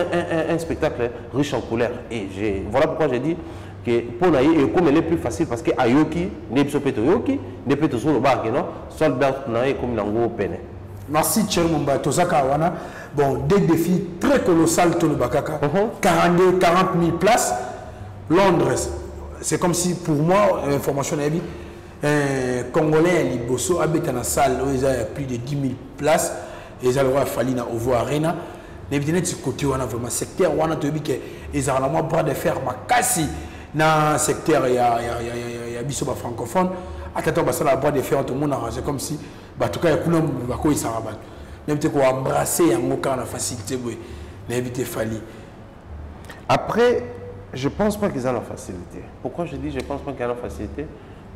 un spectacle riche en couleurs. Et voilà pourquoi j'ai dit que pour nous, comme elle est plus facile, parce que Ayoki, Nebsopeto-Yoki, Nepeto-Solo-Barke, non, Solbert, comme Nango Pene. Merci, Tchermumba, Tozaka Awana. Bon, des défis très colossaux, Tolo Bakaka. 40 000 places. Londres, c'est comme si pour moi, information à vie, Congolais, Liboso, habitent dans la salle où il y a plus de 10 000 places. Et ils ont fallu dans Ovo Arena. Les vidéos de ce côté, on a vraiment secteur, on a dit qu'ils ont vraiment bras de fer, ma casse. Dans le secteur, il y a Bisso francophone. À 14 ans, bras de fer, tout le monde a rangé comme si, en tout cas, il y a beaucoup de gens qui s'en rabattent. Même si on a embrassé, il y a un la facilité, l'invité Fali. Après, je ne pense pas qu'ils ont la facilité. Pourquoi je dis je ne pense pas qu'ils ont la facilité?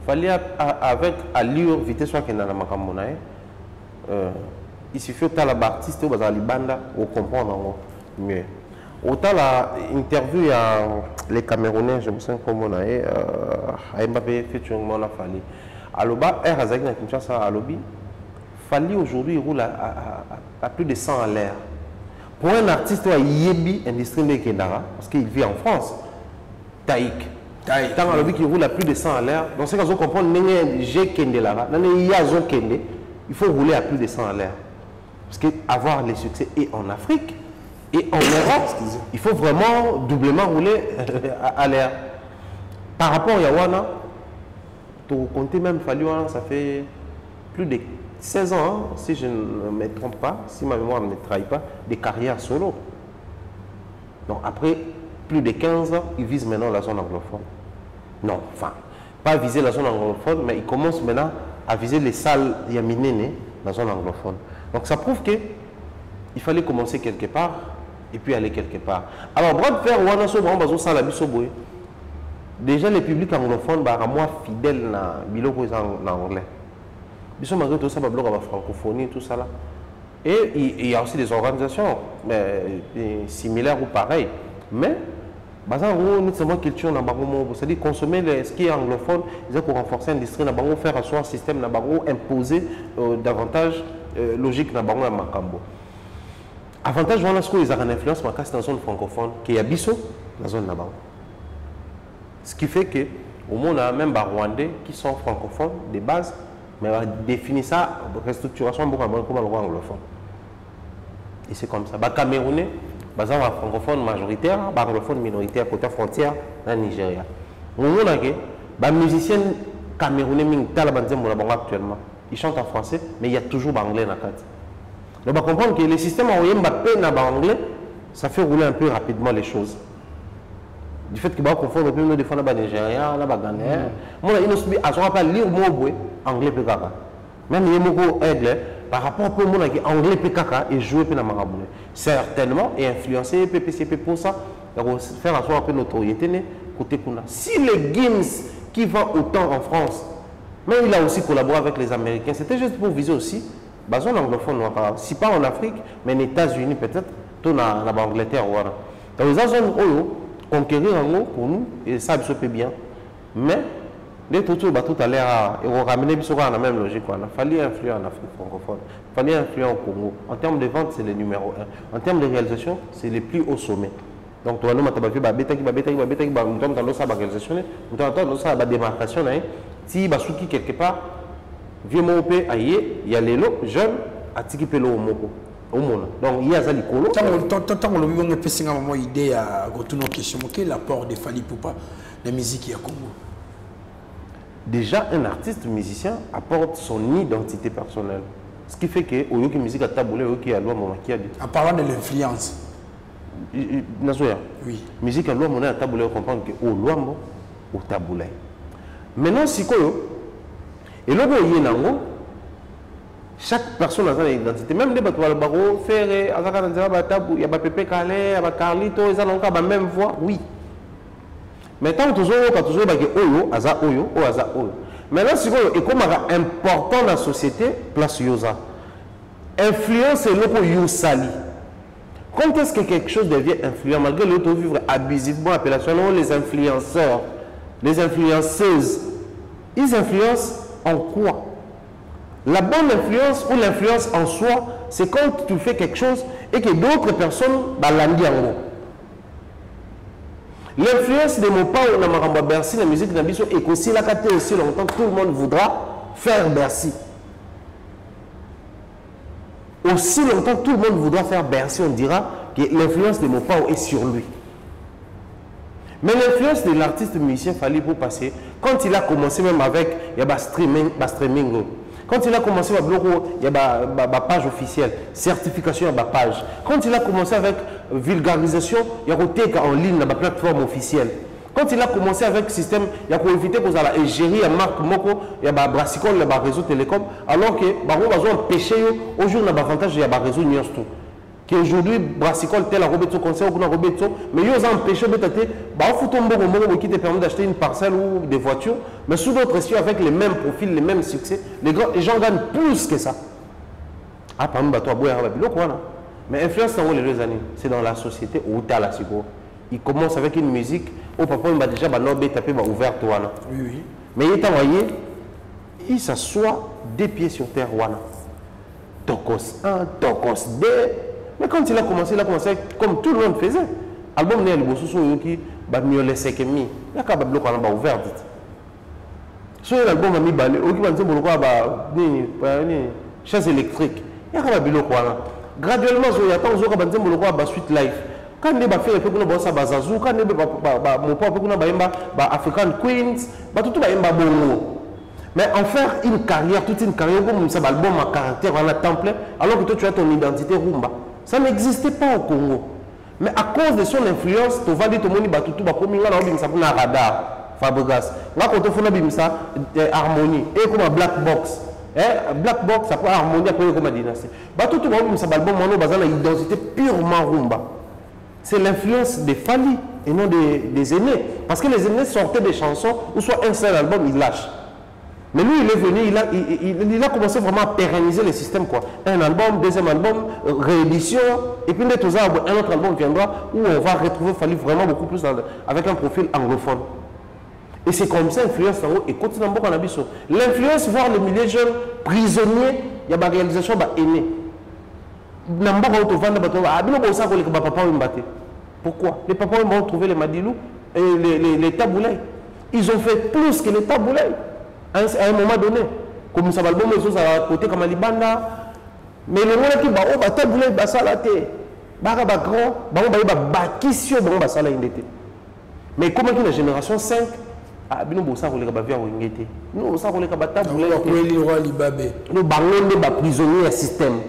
Fallait avec allure, vitesse, soit qu'il y a il suffit que la artiste ou la banda ou comprendre mieux. Autant l'interview à les Camerounais, je me sens comme on a Mbappé featuring Mona Fali. Aloba, Razak na Kinshasa à Alobi, Fali aujourd'hui roule à plus de 100 à l'air. Pour un artiste, il y a industrie de Kendara, parce qu'il vit en France, Taïk. Tant Alobi qui roule à plus de 100 à l'air, dans ce cas, on comprend que j'ai Kendelara, il faut rouler à plus de 100 à l'air. Parce qu'avoir les succès et en Afrique et en Europe, il faut vraiment doublement rouler à l'air. Par rapport à Yawana, pour compter même Faliwana, ça fait plus de 16 ans, hein, si je ne me trompe pas, si ma mémoire ne me trahit pas, des carrières solo. Donc après plus de 15 ans, il vise maintenant la zone anglophone. Non, enfin, pas viser la zone anglophone, mais il commence maintenant à viser les salles Yaminene, la zone anglophone. Donc ça prouve qu'il fallait commencer quelque part et puis aller quelque part. Alors, bras de fer, déjà les publics anglophones sont moins fidèles en anglais. Ils sont malgré tout ça, la francophonie, tout ça là. Et il y a aussi des organisations similaires ou pareilles. Mais, c'est-à-dire consommer ce qui est anglophone, ils ont renforcer l'industrie, faire un système, imposer davantage logique dans le Macambo. Avantage, voilà ce qu'ils ont une influence dans la zone francophone, qui est à Bisso, la zone là-bas. Ce qui fait que, au monde, on a même des Rwandais qui sont francophones de base, mais on définit ça, restructuration comme le droit anglophone. Et c'est comme ça. Les Camerounais, ils sont francophones majoritaires, les anglophones minoritaires, côté frontière, dans le Nigeria. Au monde, les musiciens camerounais, actuellement, ils chantent en français, mais il y a toujours l'anglais dans la carte. Donc, on va comprendre que le système envoyé Mbappé dans l'anglais, ça fait rouler un peu rapidement les choses. du fait que va confondre même des fois na ba Nigérien na ba Ghanéen moi il nous a pas lire mot anglais pe kaka même il moko aigle par rapport pour mon anglais pe kaka et jouer pe na marabou certainement et influencer PPCP pour ça faire en sorte que notoriété né côté kuna si les games qui vend autant en France mais il a aussi collaboré avec les Américains c'était juste pour viser aussi bazon anglophone si pas en Afrique mais aux États-Unis peut-être tout na Angleterre voilà dans les zones conquérir en gros pour nous et ça se fait bien mais les tout à l'heure et ramener la même logique il fallait influer en Afrique francophone il fallait influer au Congo en termes de vente c'est le numéro 1 en termes de réalisation c'est les plus hauts sommets donc toi nous tu as vu la démarcation si basuki quelque part vieux mopé aïe il y a les jeunes à tiki pelo moko au monde donc il y a ça l'icolo tant on le vit on peut singa moi idée à retourner en question quel est l'apport de Fally Ipupa la musique à Congo. Déjà un artiste musicien apporte son identité personnelle ce qui fait que au lieu que musique à taboulé au qui a loi mon qui a dit en parlant de l'influence oui musique à loi mon à taboulé on comprend que au loi mon au taboulé maintenant si quoi et là il y a chaque personne a son identité même les bateaux baro faire il y a Pépé Calais il y a Carlito ils ont encore la même voix oui mais tant toujours oyo aza oyo o aza oyo maintenant si quoi et comme important dans la société place yosa influence et le yosali quand est-ce que quelque chose devient influent malgré l'autre vivre abusivement appellation les influenceurs les influenceuses ils influencent en quoi? La bonne influence ou l'influence en soi, c'est quand tu fais quelque chose et que d'autres personnes balandent en haut. L'influence de mon pas on a maramba Bercy, la musique d'ambition et qu'aussi la caté aussi longtemps tout le monde voudra faire Bercy. Aussi longtemps tout le monde voudra faire Bercy, on dira que l'influence de mon pas est sur lui. Mais l'influence de l'artiste musicien Fally pour passer, quand il a commencé même avec il y a streaming, quand il a commencé à bloquer, il y a ma page officielle, certification, il y a ma page. Quand il a commencé avec vulgarisation, il y a côté en ligne, la plateforme officielle. Quand il a commencé avec le système, il y a pour éviter que ça gérer la marque Moko, il y a Brassicole, il y a réseau télécom, alors que on va empêcher aujourd'hui on a avantage il y a réseau Niasto. Qu'aujourd'hui Brassicole tel a Roberto conseil ou Roberto, mais ils ont empêché de tâter, qui te permet d'acheter une parcelle ou des voitures, mais sous d'autres cieux avec les mêmes profils, les mêmes succès, les gens gagnent plus que ça. Ah, par exemple, mais influence dans les 2 années, c'est dans la société où tu as la sigo. Il commence avec une musique, où papa il déjà tapé ouvert toi. Oui. Mais il est envoyé, il s'assoit des pieds sur terre. Tokos 1, Tokos 2. Mais quand il a commencé comme tout le monde faisait. Album né le bosso yoki ba miolé sekemi. Ya ka ba bloc on ouvert dit. So l'album a mis balé, oki ba nzembo ko ba ni chaise électrique. Ya ka ba bloc wana. Graduellement zo ya tant zo ka ba nzembo ko ba suite life. Quand ne ba faire pe kuna ba sa bazazu, quand ne ba mon papa kuna ba yemba ba African Queens, ba tout ba yemba bongo. Mais en faire une carrière, toute une carrière comme ça, album à caractère, on a temps plein, alors que toi tu as ton identité rumba. Ça n'existait pas au Congo. Mais à cause de son influence, tu vas dire tout le monde batutu ba komi nga na bimisa na radar Fabregas. Nga ko to fona bimisa harmonie et comme black box. Black box ça peut harmonie après comme dynastie. Batutu ba bimisa album mono bazana identité purement rumba. C'est l'influence des Fally et non des aînés parce que les aînés sortaient des chansons ou soit un seul album ils lâchent. Mais lui, il est venu, il a commencé vraiment à pérenniser le système. Quoi. Un album, deuxième album, réédition, et puis un autre album viendra où on va retrouver Fally vraiment beaucoup plus avec un profil anglophone. Et c'est comme ça l'influence et continue à beaucoup en abysso. L'influence, voir le milieu jeune, prisonnier, il y a ma réalisation aînée. Pourquoi? Les papas vont trouver les Madilou et les taboulets. Ils ont fait plus que les taboulets. À un moment donné, comme ça va le bon ça va côté comme Alibanda, mais le monde qui va taboulé basalate, baga grand, ba bakisio bon basala indété. Mais comme la génération 5 ah bino bossa ko le ba via ngete. Nous ça ko le ba taboulé le roi Libabé. Nous ballon de prisonnier à système.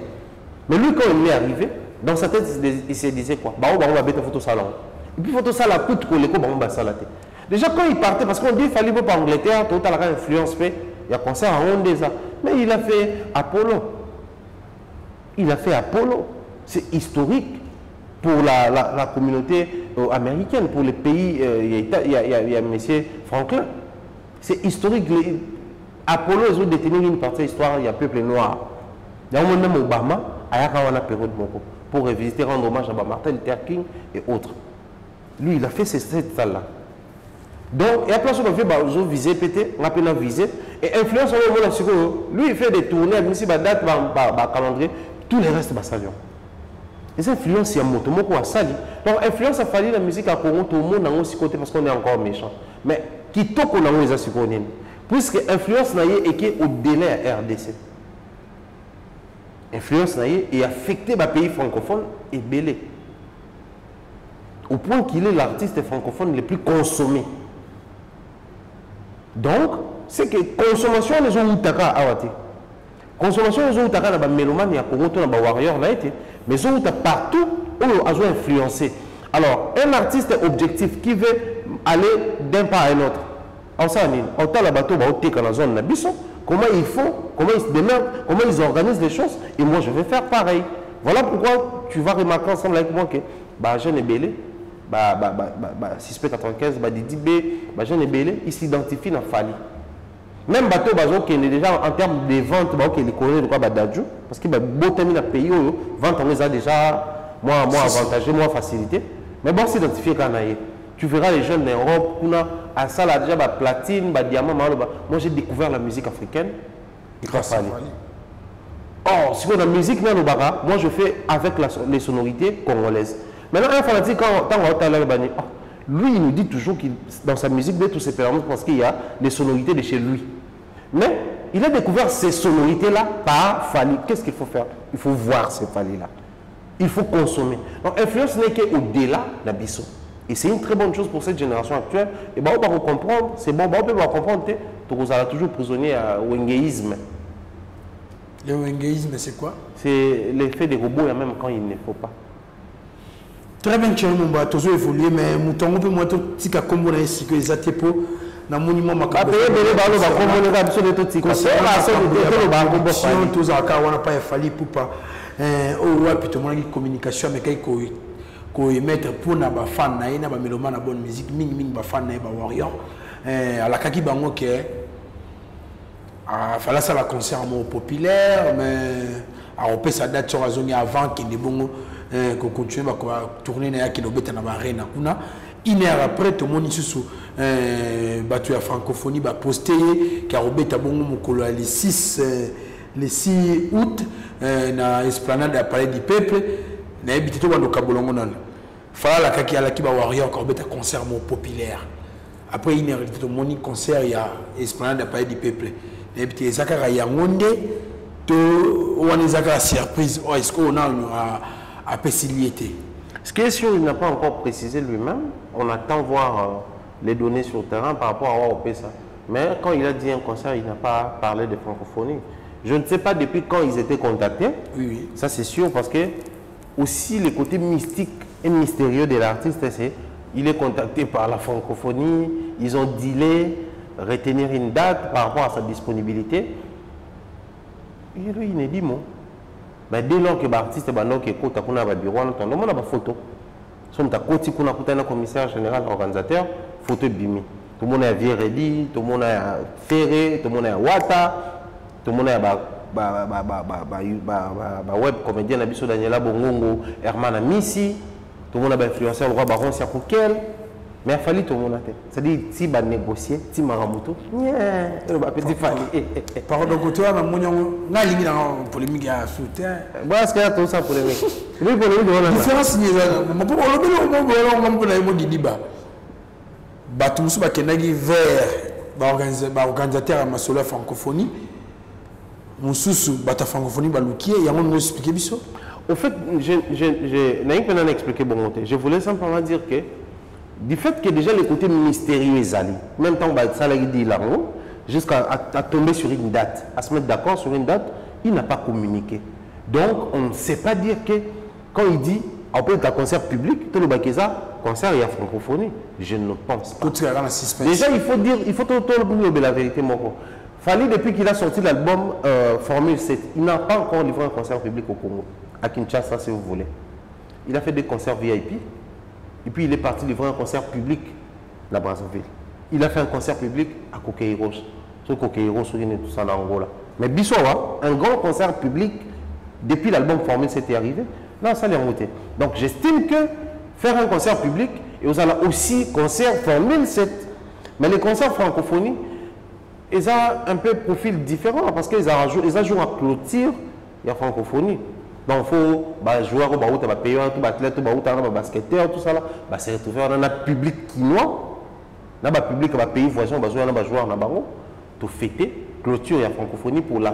Mais lui quand il est arrivé, dans sa tête il se disait quoi? Ba beta photo salon. Et puis il faut tout ça la coûte pour les coups, ça la tête. Déjà quand il partait, parce qu'on dit qu'il fallait pas Angleterre, tout à la influence fait, il y a concert à Rondeza. Mais il a fait Apollo. Il a fait Apollo. C'est historique pour la communauté américaine, pour les pays. Il y a M. Franklin. C'est historique. Apollo, ils ont détenu une partie de l'histoire, il y a peuple noir. Il y a même Obama, il y a une période pour revisiter, rendre hommage à Martin Luther King et autres. Lui, il a fait cette salle-là. Donc, il y a plein de choses qui ont visé, pété, on a pu viser. Et influence, lui, il fait des tournées, même si la date, calendrier, tous les restes, c'est salon. Les influences, il y a moto, moko à sali. Donc, influence a fallu la musique à Congo, tout le monde a aussi côté parce qu'on est encore méchant. Mais qui toque on a aussi à côté. Puisque influence n'a été au-delà à RDC. Influence n'a été affecté par les pays francophones et belé. Au point qu'il est l'artiste francophone le plus consommé. Donc, c'est que consommation les gens outaka awati. Consommation les gens outaka na ba mélomane ya Congo to na ba warrior na été, mais ils ont partout où ils ont influencé. Alors, un artiste objectif qui veut aller d'un pas à un autre. En ça, on t'a la bateau, dans la zone Nabiso, comment ils font, comment ils se démerdent, comment ils organisent les choses, et moi je vais faire pareil. Voilà pourquoi tu vas remarquer ensemble avec moi que Jean Ebélé, 6P95, Didi B, Jean Ebélé, ils s'identifient dans Fali. Même bateau qui est déjà en termes de vente, qui est connaît de quoi Badadjou, parce qu'il y a beau terminer dans le pays, vente on les a déjà moins avantagé, moins facilité. Mais bon, s'identifier quand même. Tu verras les jeunes d'Europe, à ça là déjà platine, diamant, moi j'ai découvert la musique africaine grâce à Fali. Or, si on a la musique, moi je fais avec les sonorités congolaises. Maintenant, un fanatique, quand on a lui, il nous dit toujours que dans sa musique, il tous ses performances parce qu'il y a les sonorités de chez lui. Mais il a découvert ces sonorités-là par Fali. Qu'est-ce qu'il faut faire? Il faut voir ces Fali-là. Il faut consommer. Donc, influence n'est qu'au-delà de Bissot. Et c'est une très bonne chose pour cette génération actuelle. Et on va comprendre, c'est bon, on peut comprendre que vous allez toujours prisonnier au wengéisme. Le wengéisme, c'est quoi? C'est l'effet des robots, même quand il ne faut pas. Très bien, tu as toujours évolué, mais mouton peut moi tout petit à comme on a ici que les atépo dans monument ma carte. Tous à car on n'a pas fallu pour pas au ouais plutôt mon communication mais ko émettre pour na ba fan na ina ba mélomane na bonne musique ming ba fan na ba warrior à la kaki bango que fallait ça la concert populaire mais à opé sa date sur la zone avant qu'il est bon qu'on continue à tourner na qui l'obéta na arena kuna une heure après tout le monde sous battu à francophonie ba posté car obéta bon mokolo les 6 août na esplanade à Palais du Peuple na habité tout dans kabolongo nan fala la kaki ala ki ba warrior car obéta concert populaire après une heure tout le monde concert il y a esplanade à Palais du Peuple na habité zakara yangonde to on zakara surprise oh est-ce qu'on a à possibilité. Ce qui est sûr, il n'a pas encore précisé lui-même. On attend voir les données sur le terrain par rapport à OPESA. Mais quand il a dit un concert, il n'a pas parlé de francophonie. Je ne sais pas depuis quand ils étaient contactés. Oui. Ça c'est sûr parce que aussi le côté mystique et mystérieux de l'artiste, c'est il est contacté par la francophonie. Ils ont dealé, retenir une date par rapport à sa disponibilité. Et lui, il n'est dit mot. Mais dès lors que l'artiste est bureau, on a des photos. Si on a un commissaire général organisateur, photo bimi. Tout le monde est à Vieredi, tout le monde est à Ferré, tout le monde est à Ouata, tout le monde est à web comédien Nabiso Daniela Bongongo, Herman Missi, tout le monde est influenceur, le roi Baron Siakoukel. Mais il fallait tout le monde. C'est-à-dire, si on négocier, si on Maramoto, il va petit fallu. Par contre, on a une polémique à soutien. Est-ce qu'il y a tout ça polémique? Oui, polémique, on a différence. Vers organisateur à Massola francophonie. Mon sous bata francophonie baloukier, il y a un expliqué biso. Au fait, je n'ai pas expliqué bon côté. Je voulais simplement dire que du fait que déjà le côté mystérieux est allé, même temps ça l'a dit là, jusqu'à tomber sur une date, à se mettre d'accord sur une date, il n'a pas communiqué. Donc on ne sait pas dire que quand il dit Après, tu as concert public, tout le Bakeza, concert, il y a francophonie. Je ne pense pas. Déjà, il faut tout le la vérité, Moko. Fali, depuis qu'il a sorti l'album Formule 7, il n'a pas encore livré un concert public au Congo. À Kinshasa, si vous voulez. Il a fait des concerts VIP. Et puis, il est parti livrer un concert public à la Brazzaville. Il a fait un concert public à Coqueiros. Sur Coqueiros, tout ça en Angola. Mais Bissowa, un grand concert public, depuis l'album Formule 7 est arrivé, là, ça l'est remonté. Donc, j'estime que faire un concert public, et vous avez aussi concert Formule 7. Mais les concerts francophonie, ils ont un peu profil différent parce qu'ils ont joué à clôture, il y a francophonie. Donc, il faut jouer à payer tout athlète, tout basketteur, tout ça là. C'est retrouvé dans un public quinois. Dans un public qui va payer voisin, on va jouer dans un joueur, tout fêter. Clôture, il y a francophonie pour la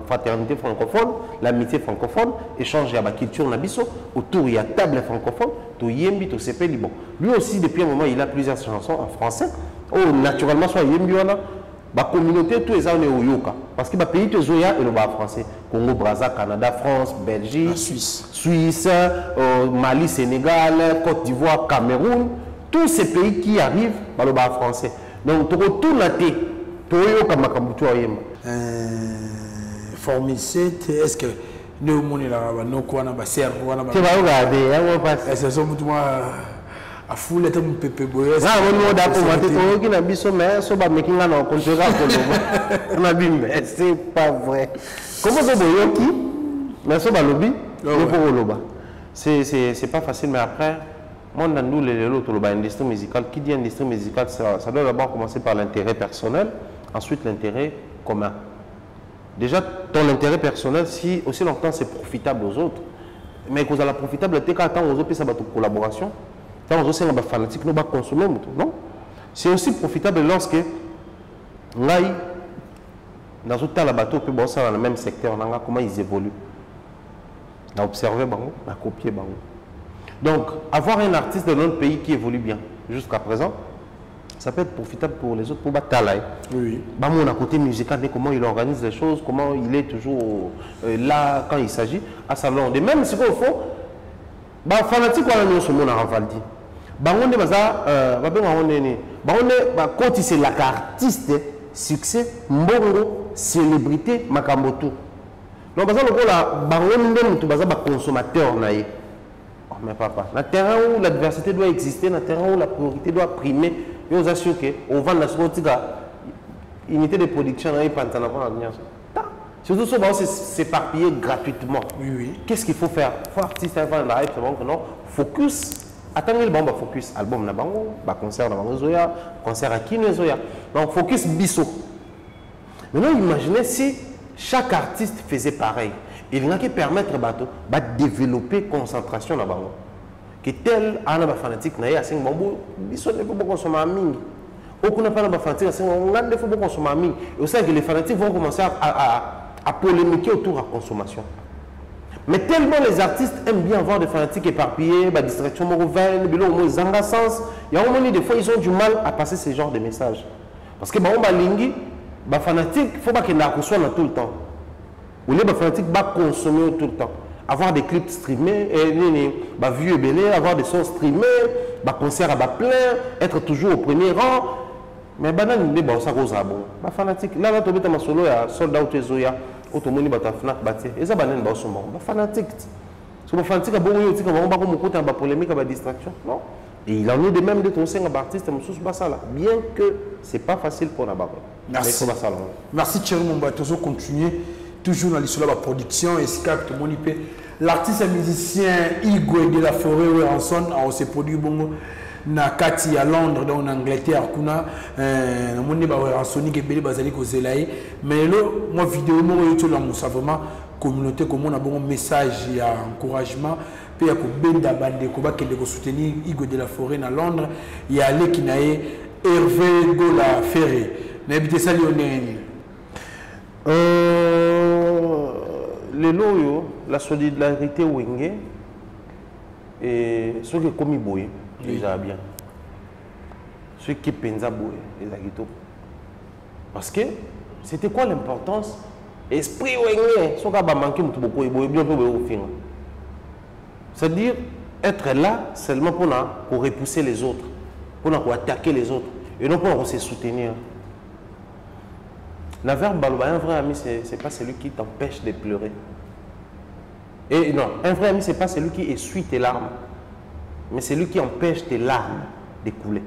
fraternité francophone, l'amitié francophone, échange, il y a la culture nabiso. Autour, il y a table francophone, tout yembi, tout sepe liban. Lui aussi, depuis un moment, il a plusieurs chansons en français. Oh, naturellement, soit yembi, la communauté, tout les gens au yoka. Parce que le pays, tout zoya et le bas français. Congo, Brazza, Canada, France, Belgique, Suisse, Mali, Sénégal, Côte d'Ivoire, Cameroun. Tous ces pays qui arrivent par le bas français. Donc, tu retournes la tête. Formule 7, est-ce que nous avons tu vas regarder, est-ce que a foule est un peu boyé. Ah, on a commenté qui n'a pas besoin mais ça va making un contrat pour on a dit mais c'est pas vrai. Comment ça boyé qui mais ça va lobby pour loba. C'est pas facile mais après moi dans nous les autres l'industrie musicale qui dit industrie musicale ça doit d'abord commencer par l'intérêt personnel, ensuite l'intérêt commun. Déjà ton intérêt personnel si aussi longtemps c'est profitable aux autres mais que ça la profitabilité quand on aux autres ça va toute collaboration. Quand on est fanatique, nous allons consommer. Non. C'est aussi profitable lorsque nous dans tout temps, bateau peut bosser dans le même secteur, on a comment ils évoluent. On a observé, on a copié. Donc, avoir un artiste de notre pays qui évolue bien jusqu'à présent, ça peut être profitable pour les autres, pour battre la oui. On a côté musical, comment il organise les choses, comment il est toujours là quand il s'agit à sa langue. Et même si au fond, fanatique, on a ce monde à Valdi. Quand c'est l'artiste, succès, mbongo, célébrité, makamboto. Donc, on a consommateur. Mais papa, dans le terrain où l'adversité doit exister, dans le terrain où la priorité doit primer, et on assure qu'on vend la unité de production dans les pantalons. Surtout si on s'éparpiller gratuitement. Oui. Qu'est-ce qu'il faut faire? Il faut artiste avant la hype, c'est bon que non. Focus. Attendez le bon focus. Album na bango, concert na bango zoya, concert à qui zoya. Donc focus biso. Maintenant imaginez si chaque artiste faisait pareil. Il n'a qu'à permettre bateau de développer concentration na bango. Que tel ana ba fanatique na ya sing bambo biso ne faut pas consommer en ming. Aucun n'a pas ba fanatique sing on ne faut pas consommer en ming. Et aussi que les fanatiques vont commencer à polémiquer autour de la consommation. Mais tellement les artistes aiment bien avoir des fanatiques éparpillés, la distraction mauvaise, il y a un moment des fois ils ont du mal à passer ce genre de messages. Parce que les fanatiques, il ne faut pas qu'ils consomment tout le temps. Ou les fanatiques vont consommer tout le temps. Avoir des clips streamés, vues et belés, avoir des sons streamés, concerts à plein, être toujours au premier rang. Mais ça cause à bon. Fanatique, là, tu as un solo, il y a soldat ou tesoya. Automoni batafnak baté et ça banen ba sombo ba fanatique so ba fanatique ba yo tika ba ko mokota ba polémique ba distraction non et il en est de même de ton singa artiste mususu ba sala bien que c'est pas facile pour na ba merci merci Thierry Momba toujours continuer toujours dans l'histoire de la production et Skype tout monde peut l'artiste et musicien Igwe de la Forêt Ranson a aussi produit bongo na kati à Londres dans Angleterre kuna na moni ba Ransoni ke beli bazali ko zelaye mais là moi vidéo mo yoto la musa vraiment communauté comme on a bon message et encouragement puis ya ko benda bande ko ba kende ko soutenir Igwe de la Forêt na Londres il y a les qui naé Hervé Gola Ferré na habité ça lionel les loyo la solidarité wenge et ce qui est commis boye déjà bien. Ceux qui pensent à bouer, les agitaux. Parce que c'était quoi l'importance? Esprit ou ce qui a manqué beaucoup et bien au fin. C'est-à-dire, être là seulement pour repousser les autres, pour attaquer les autres, et non pour se soutenir. Un vrai ami, ce n'est pas celui qui t'empêche de pleurer. Et non, un vrai ami, ce n'est pas celui qui essuie tes larmes, mais celui qui empêche tes larmes de couler.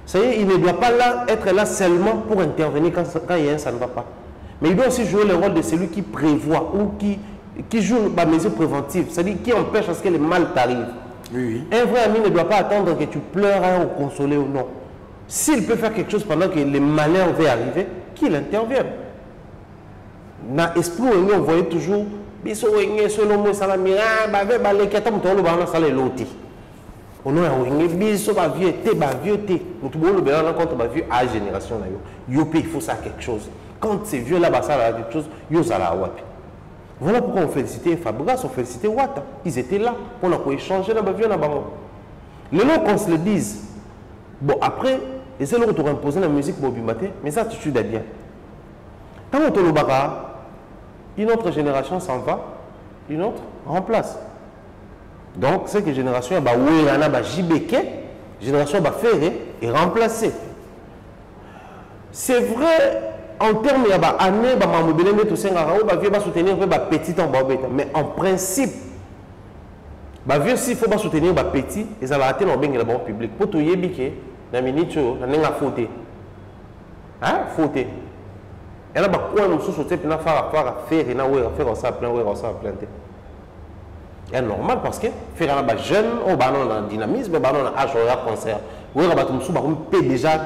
Ça y est, il ne doit pas être là seulement pour intervenir quand il y a un ça ne va pas. Mais il doit aussi jouer le rôle de celui qui prévoit ou qui joue la mesure préventive, c'est-à-dire qui empêche à ce que le mal t'arrive. Oui. Un vrai ami ne doit pas attendre que tu pleures ou consoler ou non. S'il peut faire quelque chose pendant que le malheur va arriver, qu'il intervienne. Dans l'esprit, on voyait toujours on a génération. Il faut ça quelque chose. Quand c'est vieux là, ça a quelque chose, voilà pourquoi on félicitait Fabregas, on félicitait Wata. Ils étaient là. On a échangé là, le nom qu'on se le dise. Bon, après, et c'est là où tu as imposé la musique pour Bimate, mais ça, tu es bien. Quand on te le barra, une autre génération s'en va, une autre remplace. Donc, c'est que génération bah oui, il y en a bah JBK, génération bah Ferré est remplacée. C'est vrai en termes de bah année bah mamobélé tout ça bah vieux bah soutenir bah petit en bas mais en principe bah vieux s'il faut bah soutenir bah petit et ça va atteindre bien le bon public pour tout yébike na minute na nenga fauté hein fauté et là bah quoi nous sous na faire et na ouais faire ça plein ouais ça plein c'est normal parce que faire un jeune au banon dynamisme banon âge au concert ouais bah tout sous bah on déjà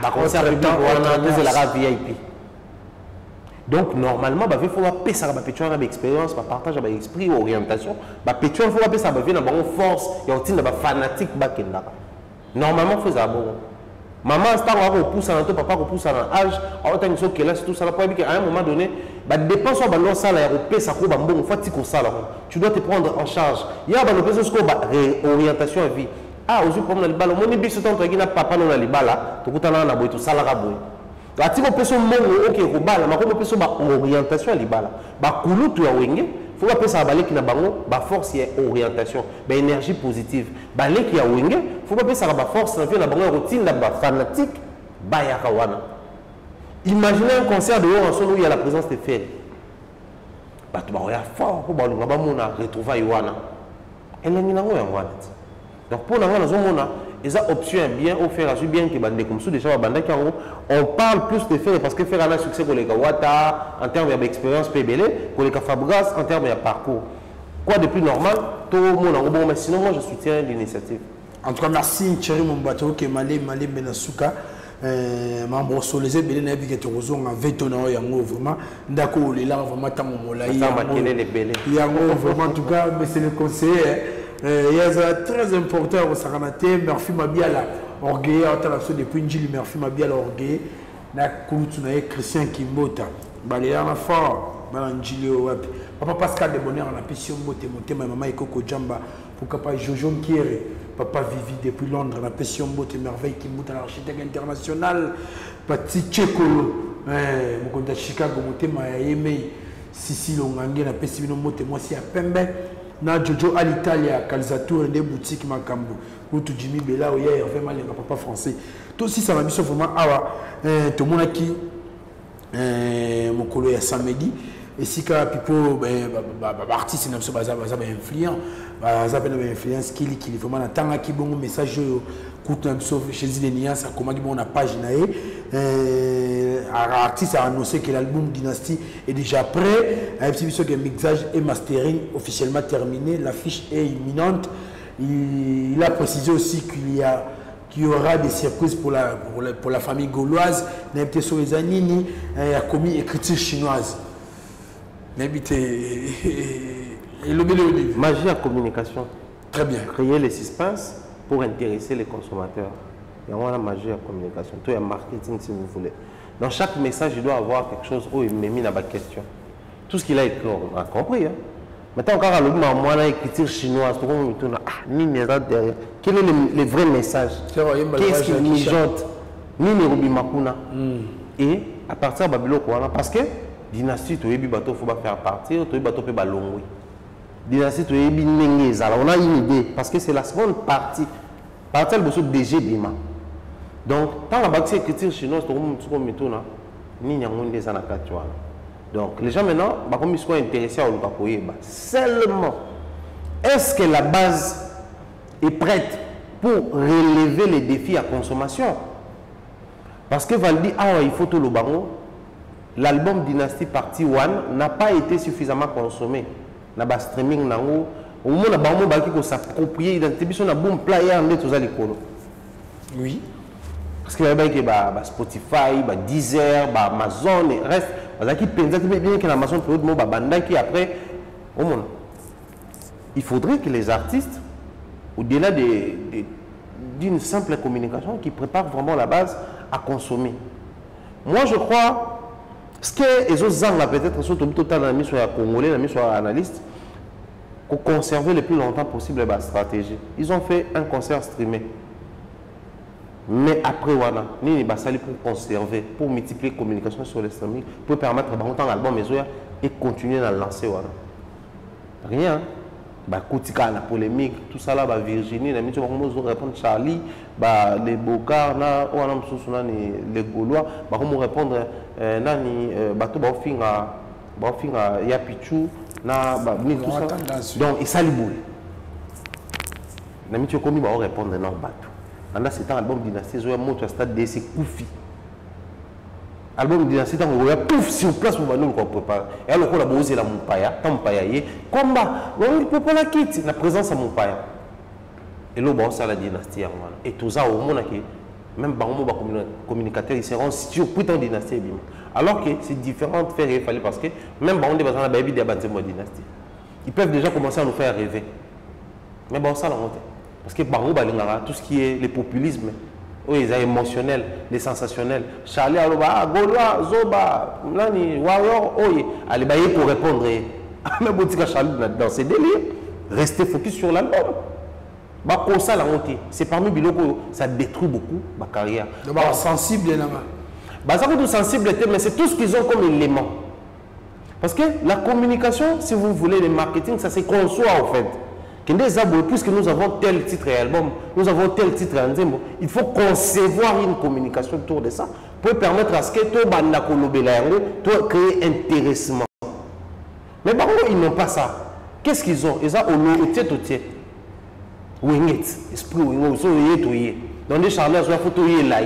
bah concert public on a la VIP donc normalement bah il faut payer ça bah pétuer une expérience bah partage bah esprit orientation bah pétuer faut payer ça bah venir dans force et on bah fanatique bah kenda normalement faut ça bon maman c'est pas on pousse à papa on pousse à âge on t'a une chose que là c'est tout ça là pour à un moment donné bah dépense on balance ça là on paye ça quoi bah bon faut tirer ça là tu dois te prendre en charge il y a bah le besoin quoi bah réorientation à vie ah aussi comme dans les balles monébis ce temps tu as papa dans les balles là tu coûtes là na boy tout ça là boy la ti ko peso mongo OK ko bala ma ko peso ba orientation les balles ba kulu tu ya wenge faut pas penser à balé qui na bango ba force et orientation ba énergie positive balé qui ya wenge faut pas penser à ba force na na bango routine na ba fanatique ba ya kawana imaginez un concert de haut en son où il y a la présence de fer ba tu ba ya fort pour ba lunga ba mona retrouver yowana elengi na ngo ya wana donc pour na ngana zo mona et ça option bien au faire à bien que bande comme ça déjà bande qui on parle plus de faire parce que faire un succès pour les Wata en termes d'expérience PBL pour les Fabregas en termes de parcours quoi de plus normal tout le monde en bon mais sinon moi je soutiens l'initiative. En tout cas merci Thierry Mombato qui malé Benasuka membre sur les ebele na bikete rozonga vetona yango vraiment ndako le là vraiment tamomola yango vraiment en tout cas monsieur le conseiller il y a très important au Saranate Murphy Mabiala orgueil à depuis Njili Murphy Mabiala orgueil na Kulutunaye Christian Kimbota baléana fort balanjili wapi papa Pascal de Bonheur en application moté maman Ekoko Jamba pourquoi pas Jojo Kiere papa Vivi depuis Londres en application moté merveille Kimbota l'architecte international Pati Chekolo mokonda Chicago moté Mayeme Sisi Longange na pesibino moté moi si à Pembe na Jojo à l'Italie à Calzatour des boutiques Makambo ou tout Jimmy Bella ou hier vraiment les papa français tout aussi ça m'a mis vraiment awa tout le monde qui mon collègue samedi et si quand pipo artiste n'a pas influent influence qui vraiment na tanga qui bon message coûte un sauf chez Zilenia ça comment on a page naé artiste a annoncé que l'album Dynasty est déjà prêt un petit peu que mixage et mastering officiellement terminé l'affiche est imminente il a précisé aussi qu'il y aura des surprises pour la famille gauloise n'importe sur les Anini a commis écriture chinoise n'importe magie à communication très bien créer les suspense pour intéresser les consommateurs. Il y a la magie à communication, tout est marketing si vous voulez. Dans chaque message, il doit avoir quelque chose où il met mis dans ma question. Tout ce qu'il a écrit, on a compris. Hein? Maintenant, encore à l'autre, moi, j'ai écriture chinoise. Quel est le vrai message? Qu'est-ce qu'il mijote? Ni les Rubi Makuna. Et à partir de Babylone, parce que dynastie, tu es bateau, il faut pas faire partir, tu es bateau, tu es balongui. Dynastie to yebi ndenge ezala. On a une idée parce que c'est la seconde partie. Partie le bosso DG Bima. Donc tant la bâtisse écriture chinoise to ko mituna ni nyango ndeza na katwa. Donc les gens maintenant ba comme ils sont intéressés à le koyeba. Seulement est-ce que la base est prête pour relever les défis à consommation? Parce que Valdi, il faut tout le bango. L'album Dynasty Partie 1 n'a pas été suffisamment consommé. Dans le streaming, au moment où on va s'approprier l'identité, on a bon player en tout ça. Oui. Parce que Spotify, Deezer, Amazon, et reste. Bien que l'Amazon peut être après. Il faudrait que les artistes, au-delà d'une simple communication, qui préparent vraiment la base à consommer. Moi, je crois, ce que les autres angles, peut-être, surtout total la mise sur la Congolais, la mise sur l'analyste, pour conserver le plus longtemps possible la stratégie. Ils ont fait un concert streamé. Mais après, voilà, ni pour conserver, pour multiplier la communication sur le streaming, pour permettre à longtemps l'album et continuer à lancer. Voilà. Rien. Koutika, la polémique, tout ça là, Virginie, la mission, répondre Charlie, les Bocars, les Gaulois, comment répondre Nani, Yapichou, tout ça. Donc, il s'allie boule. La mission, comme il va répondre non, Batou. C'est un album Dynastie, il y a un mot à stade de c'est Koufi. Album Dynastie, il y a pouf sur place pour nous préparer. Et alors, on a posé la Moupaya, Tampaya, combat, on peut pas la quitter, la présence à Moupaya. Et là, on a la Dynastie. Et tout ça, au monde, même les communicateurs, ils seront surpris dans la Dynastie. Alors que c'est différent de faire il fallait parce que même si on est dans la Dynastie, ils peuvent déjà commencer à nous faire rêver. Mais bon, ça, la montée. Parce que tout ce qui est le populisme, oui, les émotionnels, les sensationnels. Charlie Aloba, Gaulois, Zoba, Nani, Warrior, oui, allez bailler pour répondre. Mais Boutika Charlie dans ces délires, restez focus sur l'album. Pour ça, la montée, c'est parmi les biloko, ça détruit beaucoup ma carrière. D'abord, sensible, ça peut être sensible, mais c'est tout ce qu'ils ont comme élément. Parce que la communication, si vous voulez, le marketing, ça se conçoit en fait. Puisque nous avons tel titre et album, nous avons tel titre et album, il faut concevoir une communication autour de ça pour permettre à ce que tout le créer intéressement. Mais par contre, ils n'ont pas ça. Qu'est-ce qu'ils ont? Ils ont au tête au tête. Winget, esprit winget, so yé. Dans des charlets, il faut tout y là.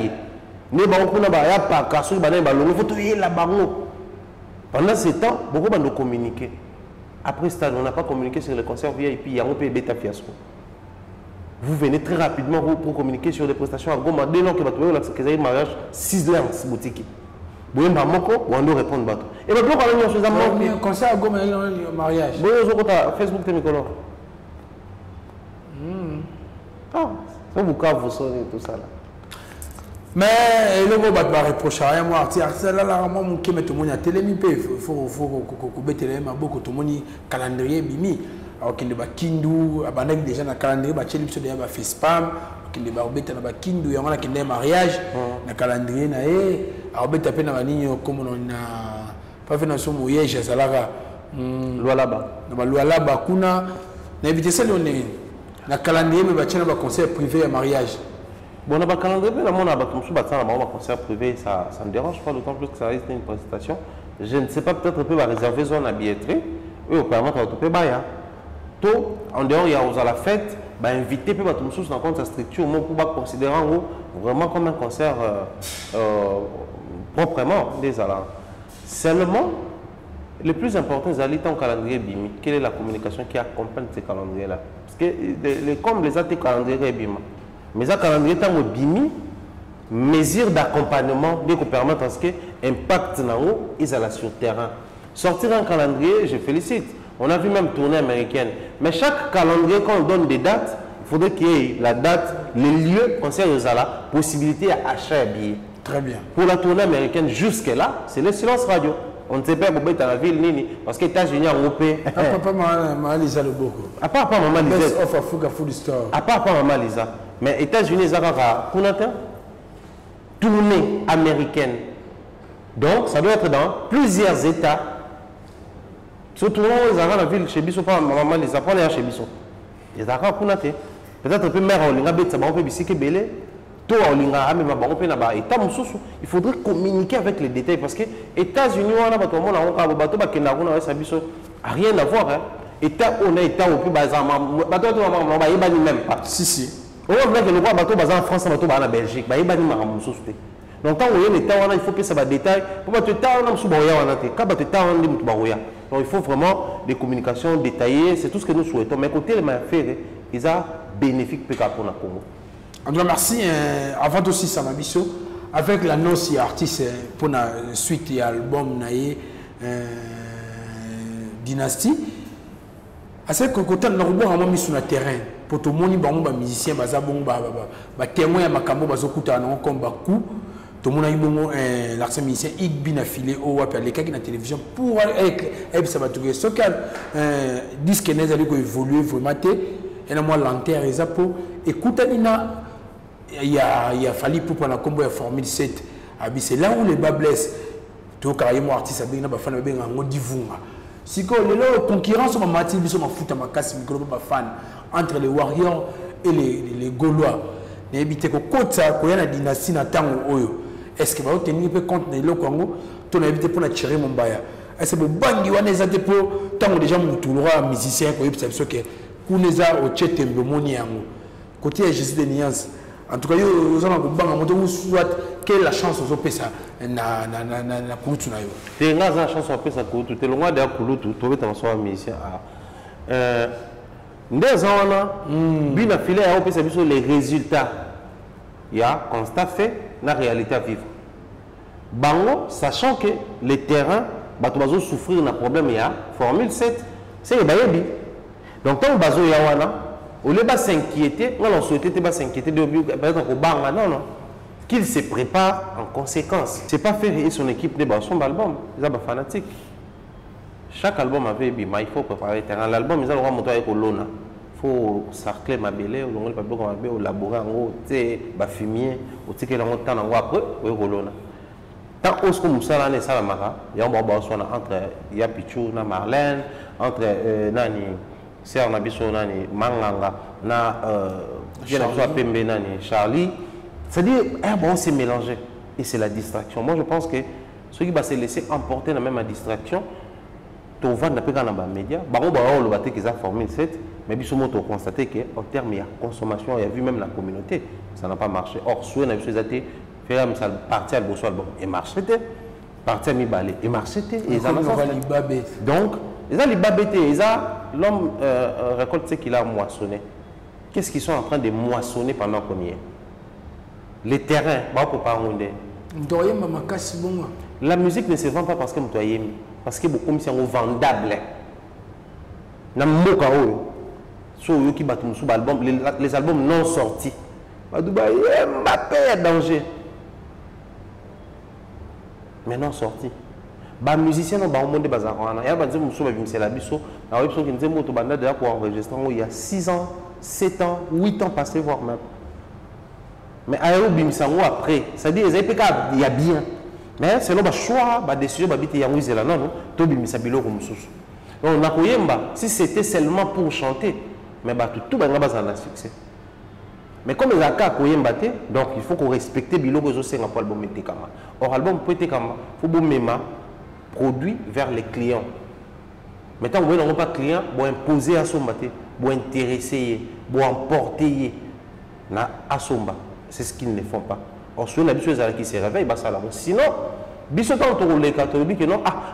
Mais par contre, il n'y a pas de il faut tout y là. Pendant ce temps, beaucoup de communiquer. Après ce stade, on n'a pas communiqué sur le concert VIP, il y a un peu bêta fiasco. Vous venez très rapidement pour communiquer sur des prestations à Goma. Dès lors que vous avez un mariage, 6 lances boutique. Vous avez un moko, vous devez répondre. Et maintenant, quand on a un concert à Goma, il y a un mariage. Vous avez Facebook, Témicolor. Ah, c'est vous qui vous sonnez tout ça là. Mais le mot va reprocher à moi, artiste là là moi mon qui met tout le monde à télé il faut mettre les mains beaucoup tout le monde calendrier bimi alors qu'il va kindu abanek déjà na calendrier ba chelip so déjà ba fait spam qu'il va mettre na ba kindu ya ngana kende mariage na calendrier na alors beta pe na baninyo comme on a pas fait na so moyege zalaka Lualaba na ba Lualaba kuna na éviter ça na calendrier mais ba tchana ba concert privé à mariage. Bon, on a un calendrier, mais on a un concert privé, ça ne me dérange pas, d'autant plus que ça reste une présentation. Je ne sais pas, peut-être peut réserver zone à billetterie, eux, permettre à tout tout, en dehors, il y a à la fête, inviter tout le dans compte sa structure, pour considérer vraiment comme un concert proprement des alarmes. Seulement, le plus important, c'est un calendrier BIMI. Quelle est la communication qui accompagne ces calendriers-là? Parce que, comme les autres calendriers BIMI, mais ça, calendrier, tant que BIMI, mesure d'accompagnement, qui permettent à ce que l'impact ils sont sur le terrain. Sortir un calendrier, je félicite. On a vu même tournée américaine. Mais chaque calendrier, quand on donne des dates, il faudrait qu'il y ait la date, les lieux, concert aux la possibilité à acheter un billet. Très bien. Pour la tournée américaine, jusque-là, c'est le silence radio. On ne sait pas pourquoi dans la ville, Nini, parce que les États-Unis ont repéré. À part Maman Lisa le beaucoup. À part Maman Lisa. Best of Africa Food Store. À part Maman Lisa. Mais les États-Unis, ils ont tournée américaine. Donc, ça doit être dans plusieurs États. Surtout les arabes la ville chez Bisso pas maman les apprendre chez Bisso. Les arabes pour nater. Peut-être peu mère on linga ça ba on peut bisiki belé. Toi on linga mais ba on peut na ba état mususu. Il faudrait communiquer avec les détails parce que États-Unis on a bato mona on ka bato ba kenda kuna sa Bisso rien à voir hein. État on a état au plus bazama bato to maman ba yebani même pas. Si. On voit que le roi bateau bazar en France bateau ba na Belgique ba yebani ma mususu. Donc quand on est l'état il faut que ça va détail pour pas te ta on a musu ba ya wana te. Ka ba te ta on dit mutu ba ya. Donc il faut vraiment des communications détaillées, c'est tout ce que nous souhaitons. Mais côté les affaires, ils sont bénéfiques pour le Congo. En tout cas, merci. Avant aussi, Samabiso, avec l'annonce des artistes pour la suite de l'album Dynastie, à ce que côté nous avons mis sur le terrain pour tout le monde, les musiciens, les témoins, les macambos, les écouteurs, comme Bakou. Tout le monde a eu l'artiste musicien Igbin affilié au WAP, les cas qui na télévision pour ça va trouver ce qu'un disque n'est allé évoluer vraiment et na moi l'enterre et ça pour écoute il a fallu pour prendre la combo à Formule 7 c'est là où les bas blessent tout carrément artiste a bien ba fan ba ngo divunga si ko le concurrence ma mati biso ma foot ma casse micro ba fan entre les Warriors et les Gaulois n'habite ko kota ko yana dynastie na tango oyo. Est-ce que vous avez tenu compte de l'Okongo? Tu as évité pour tirer mon baya. Est-ce que vous avez évité pour tant que déjà mon tournoi musicien qui est ce que vous avez au tchété le moniango. Côté Jésus de Niance. En tout cas, vous avez un soit quelle la chance aux opé ça na kulutu na yo. T'es la chance aux opé ça kulutu. T'es loin de la kulutu. Tu veux t'en musicien. Des ans bien affilé à opé ça les résultats. Il y a constat fait la réalité à vivre. Bango, sachant que les terrains, bato souffrir d'un problème, il y a Formule 7, c'est le bayebi. Donc, quand bazo yawana, au lieu de s'inquiéter, on souhaitait pas s'inquiéter de peut-être au banga, non. Qu'il se prépare en conséquence. C'est pas faire et son équipe de son album, ils sont fanatiques. Chaque album avait bima, il faut préparer le terrain. L'album, ils ont monté avec Olona. Il faut sarcler ma belle, on va élaborer en haut, ba fumier, au ticket en haut, temps après, oui, rolona. Tant que nous sommes là, ça va il y a un bon entre Yapichou, Marlène, entre Nani, Serre Nabiso, Nani, Manganga, Charlie. C'est-à-dire, bon, c'est mélangé et c'est la distraction. Moi, je pense que ceux qui vont se laisser emporter dans la même distraction, tu vas dans les médias, le bateau qu'ils ont formé, mais ils ont constaté qu'en termes de consommation, il y a vu même la communauté, ça n'a pas marché. Or, soit on a vu ces athées, faire partie à l'album et marché, partie à mi-balé et marché. Donc, ils ont les babétés, ils ont l'homme récolte ce qu'il a moissonné. Qu'est-ce qu'ils sont en train de moissonner pendant qu'on y est? Les terrains, la musique ne se vend pas parce que parce que beaucoup sont vendables. Les albums non sortis. Mbappé est danger. Mais non sortis. Les musiciens ont monde bazar. Il y a des gens qui ont enregistré il y a 6 ans, 7 ans, 8 ans passés, voire même. Mais après, ça dit il y a bien. Mais c'est le choix, la décision, il y a non, si c'était seulement pour chanter, mais tout le monde a un succès. Mais comme les cas donc il faut qu'on respecte le album. Or, l'album peut être il faut même produit vers les clients. Maintenant, vous n'avez pas de clients, vous imposer à Somba, vous intéresser, vous emporter à Somba. C'est ce qu'ils ne font pas. Or, si on a des choses qui se réveillent, sinon,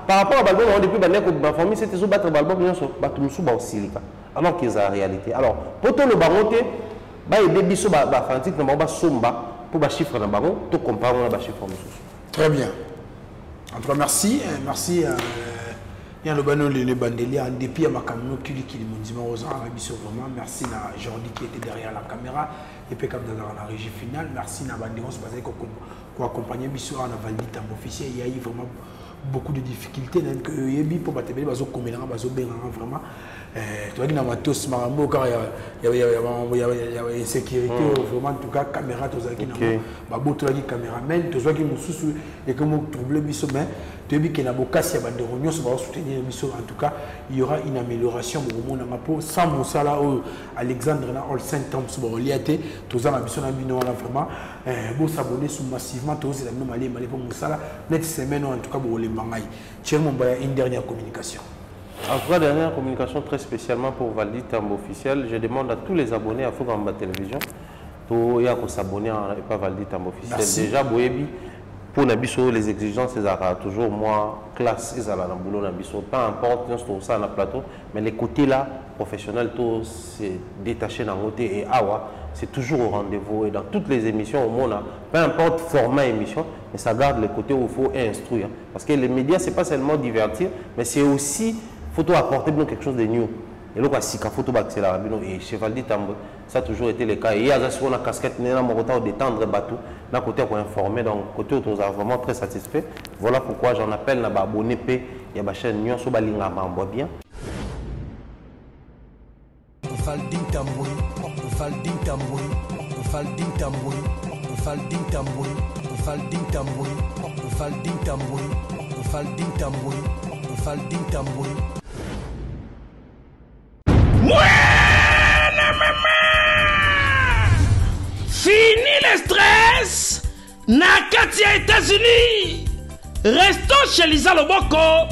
par rapport à l'album, depuis la famille, c'était de battre l'album, alors qu'ils ont la réalité. Alors, pour tout le baroté, il y a des bisous fanatiques pour chiffrer dans le baron, tout comparer à chiffre. Très bien. En tout cas, merci. Merci à les bandeliers, en dépit à ma caméra qui m'ont dit vraiment. Merci à Jordi qui était derrière la caméra, et puis dans la régie finale. Merci à Bandéros pour accompagner Bissou à la validité officielle. Il y a eu vraiment beaucoup de difficultés. Pour battre vraiment. Tu vois qu'il y a matos marambo car il y a insécurité vraiment en tout cas caméra tous qui na babo to qui caméraman to qui mususu et que mo trouble biso mais tu dis qu'il y a bokasi ya bande réunion so va soutenir biso en tout cas il y aura une amélioration au monde mapo sans mosala Alexandre na all saint tom so ba liaté tous na biso na bino vraiment bo s'abonner sous massivement tous la même aller pour mosala next semaine en tout cas bo le mangai tiens mon une dernière communication. En tout cas, dernière communication très spécialement pour Valdi Tambo officiel. Je demande à tous les abonnés à Fugamba Télévision de s'abonner à pas Valdi Tambo officiel. Merci. Déjà, Boyebi, pour Nabiso, les exigences, c'est toujours moins classe, c'est la boulot Nabiso. Peu importe, on ça dans le plateau, mais les côtés là, professionnels, tout c'est détaché dans le côté et Awa, c'est toujours au rendez-vous. Et dans toutes les émissions au monde, peu importe format émission, mais ça garde les côtés où il faut instruire. Parce que les médias, c'est pas seulement divertir, mais c'est aussi photo apporter quelque chose de new. Et là, si la photo et chez Valdi Tambo, ça a toujours été le cas. Et il y a sur la casquette, il y a un détendre bateau, d'un côté pour informer, donc côté où on est vraiment très satisfait. Voilà pourquoi j'en appelle à abonner, il y a ma chaîne Nyon Sobalinga, on bien. Valdi Tambo, Valdi Tambo, Valdi Tambo, Valdi Tambo, Valdi Tambo, Valdi Tambo, Valdi Tambo, Valdi Tambo. Fini le stress. Nakatia États-Unis. Restons chez Lisa Loboko.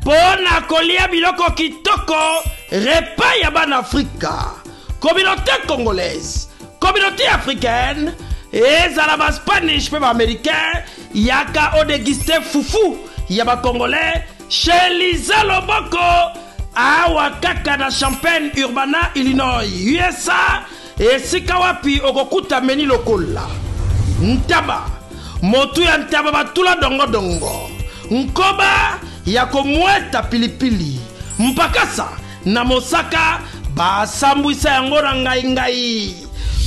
Pona kolia biloko kitoko. Repas yaban Africa. Communauté congolaise. Communauté africaine. Et Zalaba Spanish, même américain. Yaka odegiste foufou. Yaba congolais. Chez Lisa Loboko. Awa kaka na Champaign, Urbana, Illinois, USA. Et Sikawapi okokuta meni lokola. Ntaba. Motu ya ntaba batula dongo dongo. Nkoba yako mweta pilipili. Mpakasa na Mosaka basambwisa yango na ngai.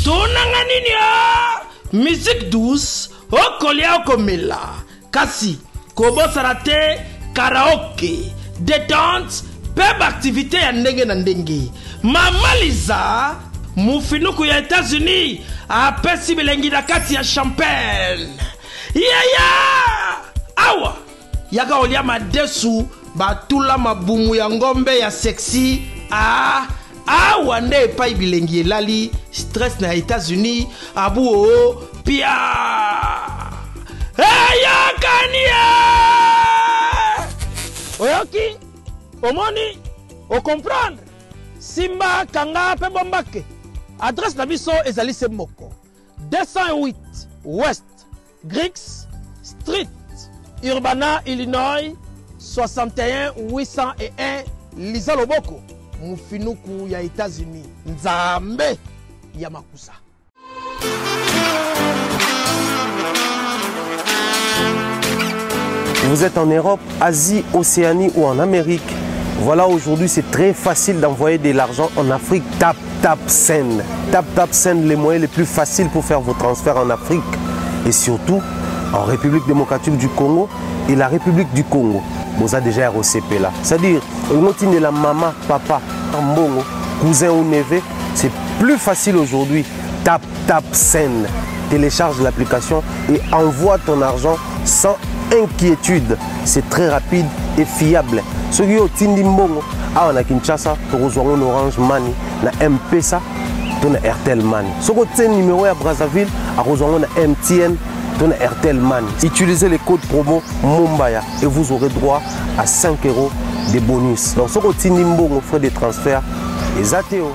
Tunanga nini ya? Musique douce okolia okomela. Kasi kobosana te karaoke, détente, peb activité ya ndenge na ndenge. Mama Liza mufinuku ya États-Unis apesi bilengi na kati ya Champagne. Awa yaka olia madesu batula mabumu ya ngombe ya sexy. Awa nde epai bilengi elali stress na États-Unis abu pia kania oyoki omoni o comprendre Simba Kanga pe Bombake. Adresse na biso ezali se moko 208 West Griggs Street, Urbana, Illinois 61 801 Lisa Loboko, mufinuku ya États-Unis. Nzambe ya makusa. Vous êtes en Europe, Asie, Océanie ou en Amérique. Voilà, aujourd'hui, c'est très facile d'envoyer de l'argent en Afrique. Tap Send. Tap Send, les moyens les plus faciles pour faire vos transferts en Afrique. Et surtout, en République démocratique du Congo et la République du Congo. Vous avez déjà ROCP là. C'est-à-dire, on la maman, papa, mbongo, cousin ou neveu. C'est plus facile aujourd'hui. Tap Send. Télécharge l'application et envoie ton argent sans inquiétude. C'est très rapide et fiable. Ceux qui ont Tindi Mbongo, on a Kinshasa, on a Orange Money, on a M-Pesa, on a Airtel Money. Ceux qui ont numéro à Brazzaville, on a MTN, on a Airtel Money. Utilisez les codes promo Mumbaya et vous aurez droit à 5 € de bonus. Donc ceux qui ont Tindi Mbongo, frais de transfert, les ATO.